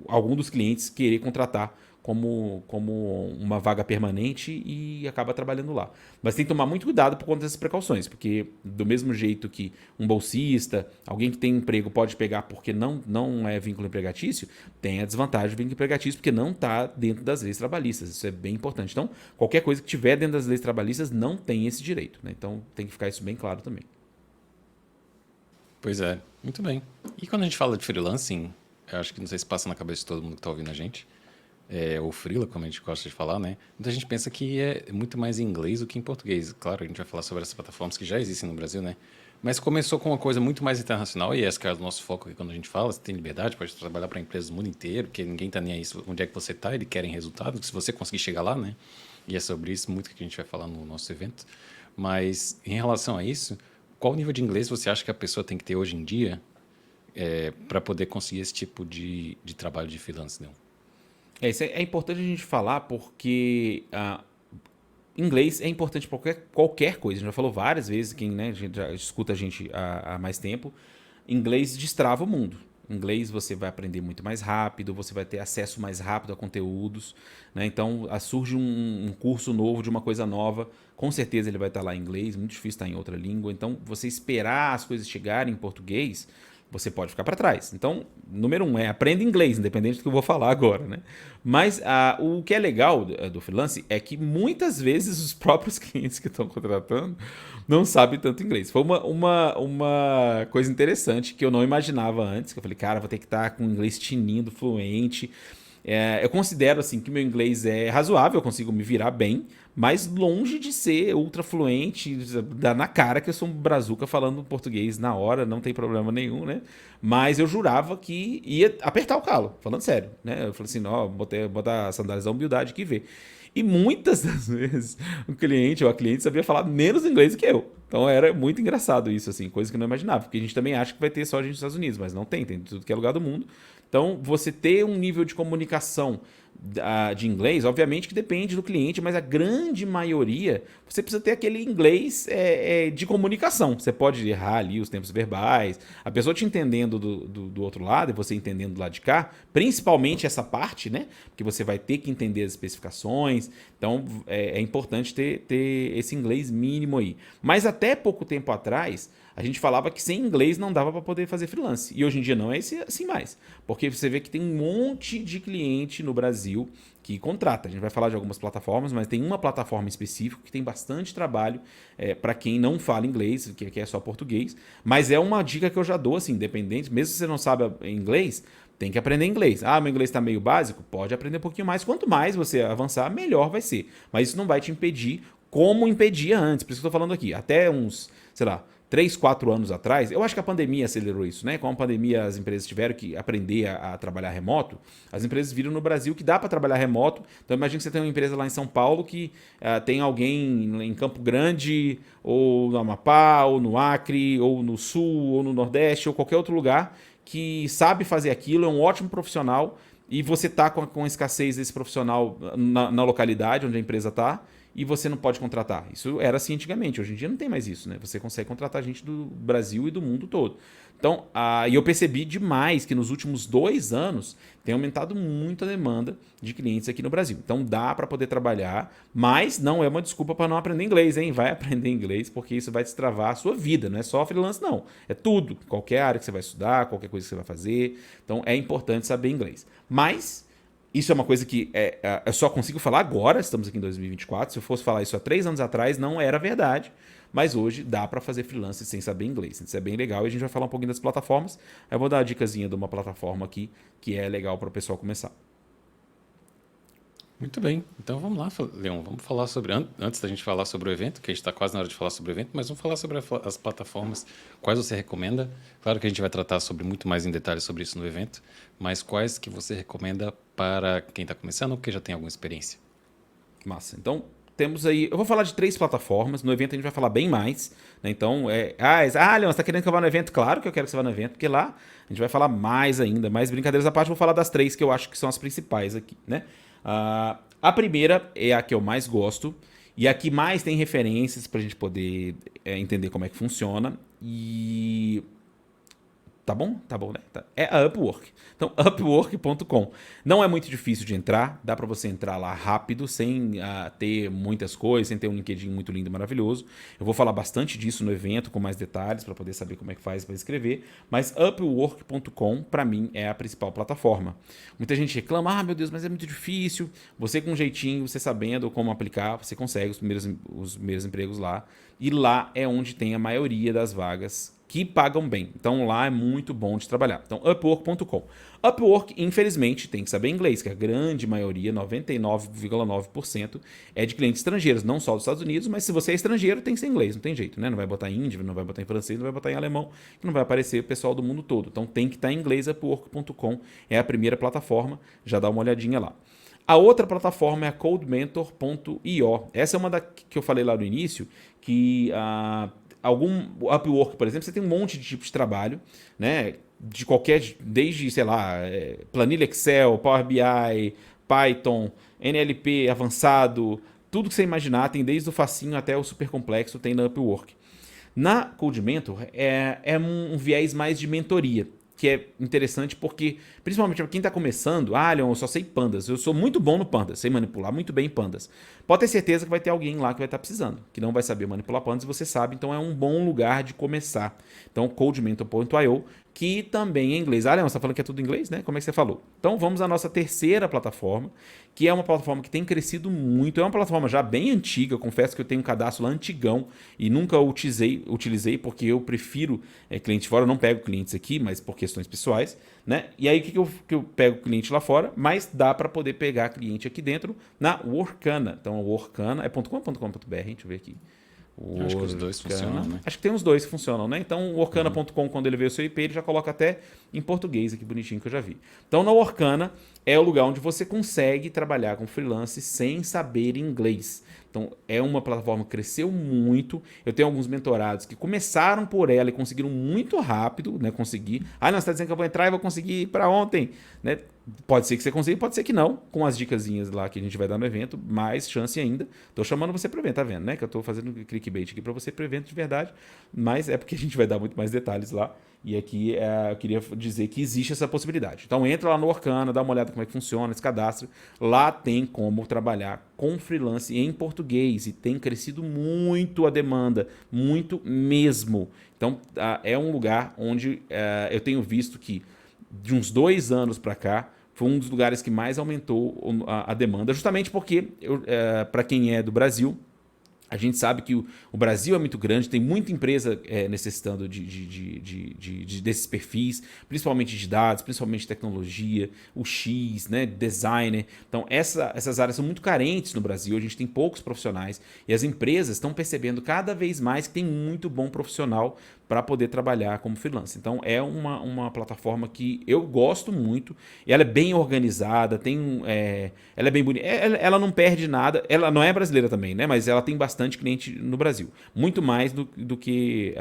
algum dos clientes querer contratar como uma vaga permanente e acaba trabalhando lá. Mas tem que tomar muito cuidado por conta dessas precauções, porque do mesmo jeito que um bolsista, alguém que tem emprego pode pegar porque não é vínculo empregatício, tem a desvantagem do vínculo empregatício porque não está dentro das leis trabalhistas. Isso é bem importante. Então, qualquer coisa que tiver dentro das leis trabalhistas não tem esse direito, né? Então, tem que ficar isso bem claro também. Pois é, muito bem. E quando a gente fala de freelancing, eu acho que não sei se passa na cabeça de todo mundo que está ouvindo a gente, ou freela, como a gente gosta de falar, né? Muita gente pensa que é muito mais em inglês do que em português. Claro, a gente vai falar sobre essas plataformas que já existem no Brasil, né? Mas começou com uma coisa muito mais internacional, e esse é o nosso foco aqui quando a gente fala, você tem liberdade, pode trabalhar para empresas do mundo inteiro, porque ninguém está nem aí onde é que você está, eles querem resultado, se você conseguir chegar lá, né? E é sobre isso muito que a gente vai falar no nosso evento. Mas, em relação a isso, qual nível de inglês você acha que a pessoa tem que ter hoje em dia para poder conseguir esse tipo de trabalho de freelance, né? Isso é importante a gente falar porque inglês é importante para qualquer coisa. A gente já falou várias vezes, quem, né, a gente já escuta a gente há mais tempo, inglês destrava o mundo. Inglês você vai aprender muito mais rápido, você vai ter acesso mais rápido a conteúdos, né? Então surge um curso novo de uma coisa nova, com certeza ele vai estar lá em inglês, muito difícil estar em outra língua. Então você esperar as coisas chegarem em português, você pode ficar para trás. Então, número 1 aprenda inglês, independente do que eu vou falar agora, né? Mas o que é legal do freelance é que muitas vezes os próprios clientes que estão contratando não sabem tanto inglês. Foi uma coisa interessante que eu não imaginava antes, que eu falei, cara, vou ter que estar com inglês tinindo, fluente. Eu considero assim que meu inglês é razoável, eu consigo me virar bem, mas longe de ser ultra fluente, dá na cara que eu sou um brazuca falando português na hora, não tem problema nenhum, né? Mas eu jurava que ia apertar o calo, falando sério, né? Eu falei assim, ó, botar as sandálias da humildade aqui e ver. E muitas das vezes o cliente ou a cliente sabia falar menos inglês que eu. Então era muito engraçado isso, assim, coisa que eu não imaginava. Porque a gente também acha que vai ter só a gente nos Estados Unidos, mas não tem tudo que é lugar do mundo. Então, você ter um nível de comunicação de inglês, obviamente que depende do cliente, mas a grande maioria, você precisa ter aquele inglês de comunicação. Você pode errar ali os tempos verbais, a pessoa te entendendo do outro lado e você entendendo do lado de cá, principalmente essa parte, né? Porque você vai ter que entender as especificações, então é importante ter esse inglês mínimo aí. Mas até pouco tempo atrás, a gente falava que sem inglês não dava para poder fazer freelance. E hoje em dia não é assim mais. Porque você vê que tem um monte de cliente no Brasil que contrata. A gente vai falar de algumas plataformas, mas tem uma plataforma específica que tem bastante trabalho para quem não fala inglês, que é só português. Mas é uma dica que eu já dou, assim, independente. Mesmo se você não sabe inglês, tem que aprender inglês. Meu inglês está meio básico? Pode aprender um pouquinho mais. Quanto mais você avançar, melhor vai ser. Mas isso não vai te impedir como impedia antes. Por isso que eu estou falando aqui. Até uns, sei lá, 3, 4 anos atrás, eu acho que a pandemia acelerou isso, né? Com a pandemia as empresas tiveram que aprender a trabalhar remoto, as empresas viram no Brasil que dá para trabalhar remoto. Então imagina que você tem uma empresa lá em São Paulo que tem alguém em Campo Grande, ou no Amapá, ou no Acre, ou no Sul, ou no Nordeste, ou qualquer outro lugar que sabe fazer aquilo, é um ótimo profissional, e você está com a escassez desse profissional na localidade onde a empresa está, e você não pode contratar. Isso era assim antigamente, hoje em dia não tem mais isso, né? Você consegue contratar gente do Brasil e do mundo todo. Então, e eu percebi demais que nos últimos 2 anos tem aumentado muito a demanda de clientes aqui no Brasil. Então dá para poder trabalhar, mas não é uma desculpa para não aprender inglês, hein? Vai aprender inglês, porque isso vai destravar a sua vida, não é só freelance não, é tudo, qualquer área que você vai estudar, qualquer coisa que você vai fazer. Então é importante saber inglês. Mas isso é uma coisa que eu só consigo falar agora, estamos aqui em 2024. Se eu fosse falar isso há 3 anos atrás, não era verdade. mas hoje dá para fazer freelance sem saber inglês. Isso é bem legal e a gente vai falar um pouquinho das plataformas. Eu vou dar uma dicasinha de uma plataforma aqui que é legal para o pessoal começar. Muito bem. Então vamos lá, Leon. Vamos falar sobre. Antes da gente falar sobre o evento, que a gente está quase na hora de falar sobre o evento, mas vamos falar sobre as plataformas. Quais você recomenda? Claro que a gente vai tratar sobre muito mais em detalhes sobre isso no evento, mas quais que você recomenda para quem está começando ou que já tem alguma experiência? Massa. Então, temos aí. Eu vou falar de 3 plataformas. No evento a gente vai falar bem mais. Né? Então, Leon, você tá querendo que eu vá no evento? Claro que eu quero que você vá no evento, porque lá a gente vai falar mais ainda. Mais brincadeiras à parte, eu vou falar das 3 que eu acho que são as principais aqui, né? A primeira é a que eu mais gosto. E a que mais tem referências pra gente poder entender como é que funciona. E tá bom? Tá bom, né? É a Upwork. Então, upwork.com. Não é muito difícil de entrar, dá para você entrar lá rápido, sem ter muitas coisas, sem ter um LinkedIn muito lindo e maravilhoso. Eu vou falar bastante disso no evento, com mais detalhes, para poder saber como é que faz para escrever. Mas upwork.com, para mim, é a principal plataforma. Muita gente reclama, meu Deus, mas é muito difícil. Você com um jeitinho, você sabendo como aplicar, você consegue os primeiros empregos lá. E lá é onde tem a maioria das vagas que pagam bem. Então lá é muito bom de trabalhar. Então upwork.com. Upwork, infelizmente, tem que saber inglês, que a grande maioria, 99,9%, é de clientes estrangeiros, não só dos Estados Unidos, mas se você é estrangeiro, tem que ser inglês, não tem jeito, né? Não vai botar em índio, não vai botar em francês, não vai botar em alemão, que não vai aparecer o pessoal do mundo todo. Então tem que estar em inglês. Upwork.com é a primeira plataforma, já dá uma olhadinha lá. A outra plataforma é a codementor.io. Essa é uma que eu falei lá no início, que algum Upwork, por exemplo, você tem um monte de tipos de trabalho, né? De qualquer, desde, sei lá, planilha Excel, Power BI, Python, NLP avançado, tudo que você imaginar, tem desde o facinho até o super complexo, tem na Upwork. Na Codementor é um viés mais de mentoria, que é interessante porque, principalmente para quem está começando, Leon, eu só sei pandas, eu sou muito bom no pandas, sei manipular muito bem pandas. Pode ter certeza que vai ter alguém lá que vai estar precisando, que não vai saber manipular pandas e você sabe, então é um bom lugar de começar. Então, codementor.io, que também é inglês. Leon, você está falando que é tudo inglês, né? Como é que você falou? Então, vamos à nossa terceira plataforma, que é uma plataforma que tem crescido muito. É uma plataforma já bem antiga, eu confesso que eu tenho um cadastro lá antigão e nunca utilizei porque eu prefiro cliente fora. Eu não pego clientes aqui, mas por questões pessoais, né? E aí, o que eu pego cliente lá fora, mas dá para poder pegar cliente aqui dentro na Workana. Então, a Workana é .com.br, deixa eu ver aqui. Acho que os dois funcionam, né? Acho que tem uns dois que funcionam, né? Então, o Workana.com, quando ele vê o seu IP, ele já coloca até em português aqui, bonitinho, que eu já vi. Então, na Workana é o lugar onde você consegue trabalhar com freelance sem saber inglês. Então, é uma plataforma que cresceu muito. Eu tenho alguns mentorados que começaram por ela e conseguiram muito rápido, né? Conseguir. Não, você está dizendo que eu vou entrar e vou conseguir para ontem, né? Pode ser que você consiga, pode ser que não, com as dicasinhas lá que a gente vai dar no evento, mais chance ainda. Tô chamando você para o evento, tá vendo, né? Que eu tô fazendo clickbait aqui para você para o evento de verdade, mas é porque a gente vai dar muito mais detalhes lá. E aqui eu queria dizer que existe essa possibilidade. Então entra lá no Workana, dá uma olhada como é que funciona, se cadastra. Lá tem como trabalhar com freelance em português e tem crescido muito a demanda, muito mesmo. Então é um lugar onde eu tenho visto que de uns 2 anos para cá, foi um dos lugares que mais aumentou a demanda, justamente porque, para quem é do Brasil, a gente sabe que o Brasil é muito grande, tem muita empresa necessitando desses perfis, principalmente de dados, principalmente de tecnologia, o X, né, designer. Então, essas áreas são muito carentes no Brasil, a gente tem poucos profissionais e as empresas estão percebendo cada vez mais que tem muito bom profissional para poder trabalhar como freelancer. Então, é uma plataforma que eu gosto muito, e ela é bem organizada, ela é bem bonita, ela não perde nada, ela não é brasileira também, né? Mas ela tem bastante cliente no Brasil, muito mais do que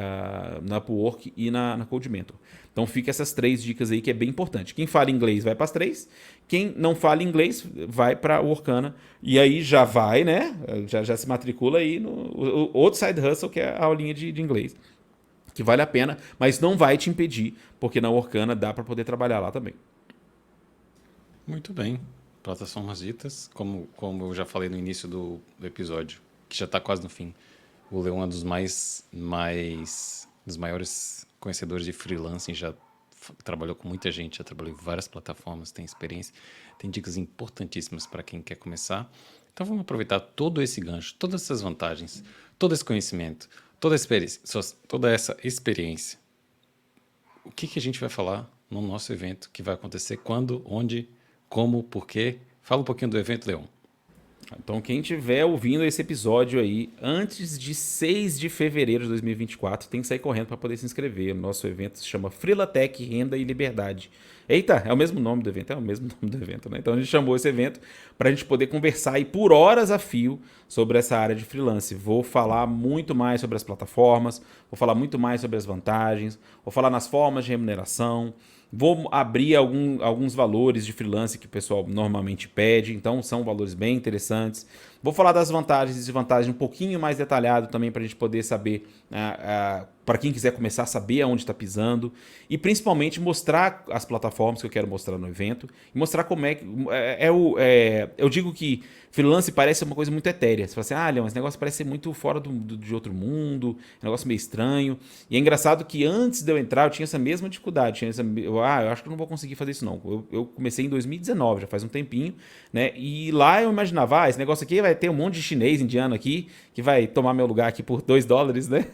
na Upwork e na Codementor. Então fica essas 3 dicas aí que é bem importante. Quem fala inglês vai para as 3, quem não fala inglês vai para o Workana e aí já vai, né? Já se matricula aí no outro side hustle, que é a aulinha de inglês, que vale a pena, mas não vai te impedir, porque na Workana dá para poder trabalhar lá também. Muito bem. Plataformas ditas, como eu já falei no início do episódio, que já está quase no fim. O Leon é um dos dos maiores conhecedores de freelancing, já trabalhou com muita gente, já trabalhou em várias plataformas, tem experiência, tem dicas importantíssimas para quem quer começar. Então vamos aproveitar todo esse gancho, todas essas vantagens, todo esse conhecimento, toda essa experiência, o que a gente vai falar no nosso evento que vai acontecer quando, onde, como, por quê? Fala um pouquinho do evento, Leon. Então, quem estiver ouvindo esse episódio aí, antes de 6 de fevereiro de 2024, tem que sair correndo para poder se inscrever. O nosso evento se chama Freelatech, Renda e Liberdade. Eita, é o mesmo nome do evento? É o mesmo nome do evento, né? Então, a gente chamou esse evento para a gente poder conversar aí por horas a fio sobre essa área de freelance. Vou falar muito mais sobre as plataformas, vou falar muito mais sobre as vantagens, vou falar nas formas de remuneração, vou abrir alguns valores de freelance que o pessoal normalmente pede, então são valores bem interessantes. Vou falar das vantagens e desvantagens um pouquinho mais detalhado também para a gente poder saber, para quem quiser começar a saber aonde está pisando. E principalmente mostrar as plataformas que eu quero mostrar no evento. E mostrar como é que... eu digo que freelance parece uma coisa muito etérea. Você fala assim, Leon, esse negócio parece ser muito fora de outro mundo, um negócio meio estranho. E é engraçado que antes de eu entrar eu tinha essa mesma dificuldade. Eu acho que eu não vou conseguir fazer isso não. Eu comecei em 2019, já faz um tempinho, né? E lá eu imaginava, esse negócio aqui vai ter um monte de chinês, indiano aqui, que vai tomar meu lugar aqui por $2, né?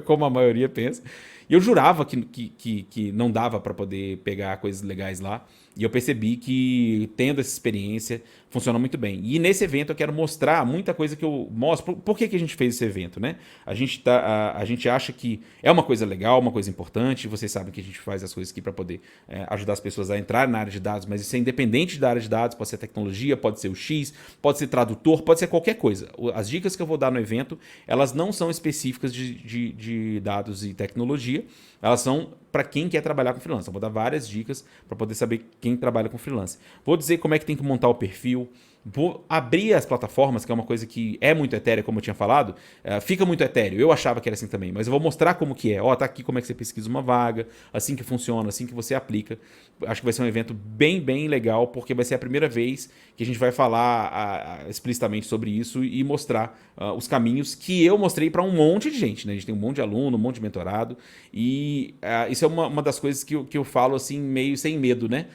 Como a maioria pensa. E eu jurava que não dava para poder pegar coisas legais lá. E eu percebi que, tendo essa experiência, funciona muito bem. E nesse evento eu quero mostrar muita coisa que eu mostro. Por que a gente fez esse evento, né? A gente acha que é uma coisa legal, uma coisa importante. Vocês sabem que a gente faz as coisas aqui para poder ajudar as pessoas a entrar na área de dados, mas isso é independente da área de dados. Pode ser tecnologia, pode ser o X, pode ser tradutor, pode ser qualquer coisa. As dicas que eu vou dar no evento, elas não são específicas de dados e tecnologia. Elas são para quem quer trabalhar com freelance. Eu vou dar várias dicas para poder saber quem trabalha com freelance. Vou dizer como é que tem que montar o perfil. Vou abrir as plataformas, que é uma coisa que é muito etérea, como eu tinha falado. Fica muito etéreo. Eu achava que era assim também, mas eu vou mostrar como que é. Tá aqui como é que você pesquisa uma vaga, assim que funciona, assim que você aplica. Acho que vai ser um evento bem, bem legal, porque vai ser a primeira vez que a gente vai falar explicitamente sobre isso e mostrar os caminhos que eu mostrei para um monte de gente, né? A gente tem um monte de aluno, um monte de mentorado, e isso é uma das coisas que eu falo assim, meio sem medo, né?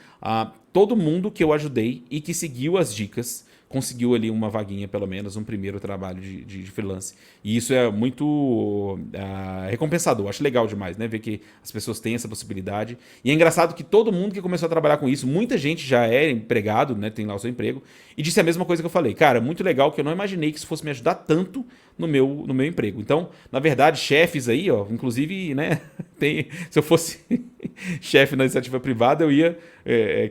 Todo mundo que eu ajudei e que seguiu as dicas conseguiu ali uma vaguinha, pelo menos, um primeiro trabalho de freelance. E isso é muito recompensador. Acho legal demais, né? Ver que as pessoas têm essa possibilidade. E é engraçado que todo mundo que começou a trabalhar com isso, muita gente já é empregado, né? Tem lá o seu emprego, e disse a mesma coisa que eu falei. Cara, muito legal, que eu não imaginei que isso fosse me ajudar tanto no meu emprego. Então, na verdade, chefes aí, inclusive, né? Se eu fosse chefe na iniciativa privada, eu ia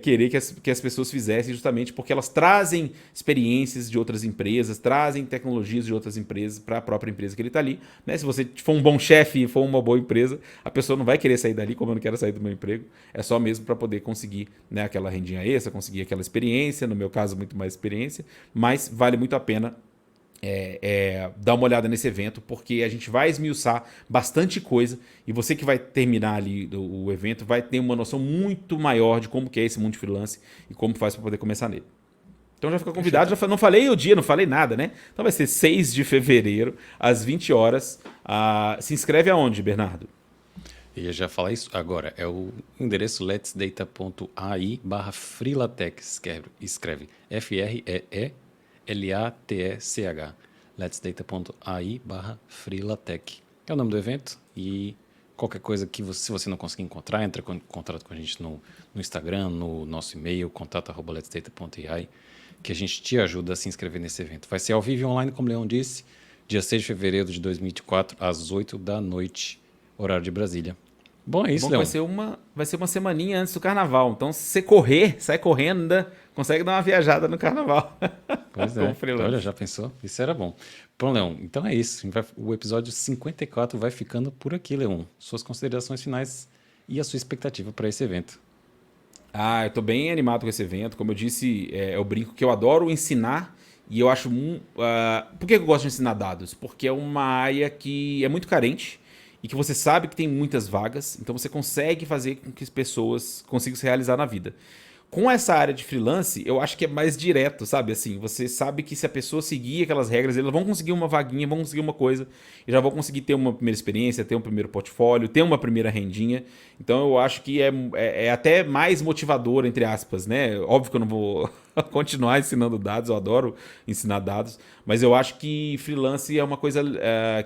querer que as pessoas fizessem, justamente porque elas trazem experiências de outras empresas, trazem tecnologias de outras empresas para a própria empresa que ele está ali, né? Se você for um bom chefe e for uma boa empresa, a pessoa não vai querer sair dali, como eu não quero sair do meu emprego. É só mesmo para poder conseguir, né, aquela rendinha extra, conseguir aquela experiência, no meu caso, muito mais experiência, mas vale muito a pena dar uma olhada nesse evento, porque a gente vai esmiuçar bastante coisa, e você que vai terminar ali o evento vai ter uma noção muito maior de como que é esse mundo de freelance e como faz para poder começar nele. Então já fica convidado, não falei o dia, não falei nada, né? Então vai ser 6 de fevereiro, às 20 horas. Se inscreve aonde, Bernardo? Eu já falei isso agora. É o endereço letsdata.ai/freelatech. Escreve FREELATECH. letsdata.ai/freelatech. É o nome do evento, e qualquer coisa que se você não conseguir encontrar, entra em contato com a gente no Instagram, no nosso e-mail, contato@letsdata.ai, que a gente te ajuda a se inscrever nesse evento. Vai ser ao vivo e online, como o Leon disse, dia 6 de fevereiro de 2024, às 8 da noite, horário de Brasília. Bom, é isso, Leon. Vai ser uma semaninha antes do carnaval. Então, se você correr, sai correndo, ainda consegue dar uma viajada no carnaval. Pois é. Olha, já pensou? Isso era bom. Bom, Leon, então é isso. O episódio 54 vai ficando por aqui, Leon. Suas considerações finais e a sua expectativa para esse evento. Eu tô bem animado com esse evento. Como eu disse, eu brinco que eu adoro ensinar. E eu acho... por que eu gosto de ensinar dados? Porque é uma área que é muito carente e que você sabe que tem muitas vagas, então você consegue fazer com que as pessoas consigam se realizar na vida. Com essa área de freelance, eu acho que é mais direto, sabe? Assim, você sabe que se a pessoa seguir aquelas regras, eles vão conseguir uma vaguinha, vão conseguir uma coisa, e já vão conseguir ter uma primeira experiência, ter um primeiro portfólio, ter uma primeira rendinha. Então eu acho que é até mais motivador, entre aspas, né? Óbvio que eu não vou continuar ensinando dados, eu adoro ensinar dados, mas eu acho que freelance é uma coisa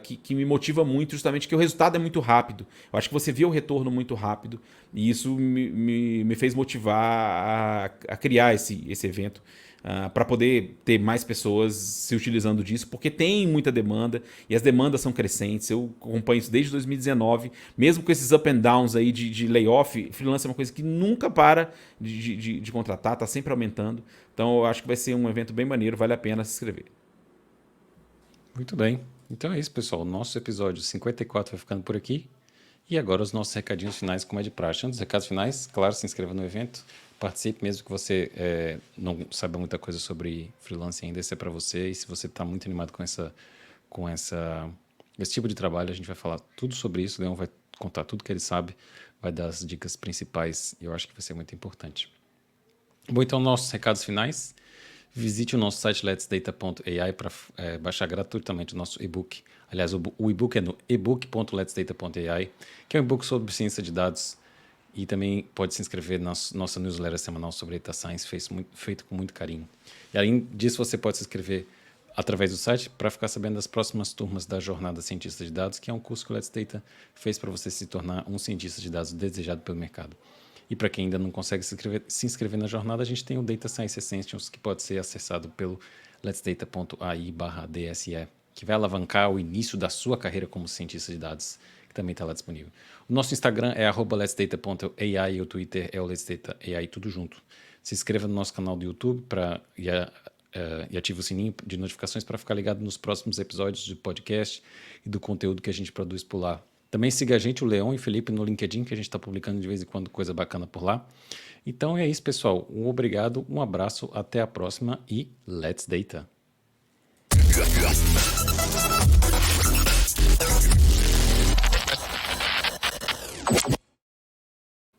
que me motiva muito, justamente que o resultado é muito rápido. Eu acho que você vê o retorno muito rápido, e isso me fez motivar a criar esse evento. Para poder ter mais pessoas se utilizando disso, porque tem muita demanda e as demandas são crescentes. Eu acompanho isso desde 2019, mesmo com esses up and downs aí de layoff. Freelance é uma coisa que nunca para de contratar, está sempre aumentando. Então eu acho que vai ser um evento bem maneiro, vale a pena se inscrever. Muito bem. Então é isso, pessoal. O nosso episódio 54 vai ficando por aqui. E agora os nossos recadinhos finais, como é de praxe. Antes dos recados finais, claro, se inscreva no evento. Participe, mesmo que você não saiba muita coisa sobre freelance ainda, esse é para você. E se você está muito animado com esse tipo de trabalho, a gente vai falar tudo sobre isso. O Leão vai contar tudo que ele sabe, vai dar as dicas principais e eu acho que vai ser muito importante. Bom, então, nossos recados finais. Visite o nosso site letsdata.ai para baixar gratuitamente o nosso e-book. Aliás, o e-book é no ebook.letsdata.ai, que é um e-book sobre ciência de dados. E também pode se inscrever na nossa newsletter semanal sobre Data Science, feito com muito carinho. E além disso, você pode se inscrever através do site para ficar sabendo das próximas turmas da Jornada Cientista de Dados, que é um curso que o Let's Data fez para você se tornar um cientista de dados desejado pelo mercado. E para quem ainda não consegue se inscrever na jornada, a gente tem o Data Science Essentials, que pode ser acessado pelo letsdata.ai/DSE, que vai alavancar o início da sua carreira como cientista de dados, que também está lá disponível. O nosso Instagram é @letsdata.ai e o Twitter é o letsdata.ai, tudo junto. Se inscreva no nosso canal do YouTube e ative o sininho de notificações para ficar ligado nos próximos episódios do podcast e do conteúdo que a gente produz por lá. Também siga a gente, o Leão e o Felipe, no LinkedIn, que a gente está publicando de vez em quando coisa bacana por lá. Então é isso, pessoal. Um obrigado, um abraço, até a próxima e Let's Data!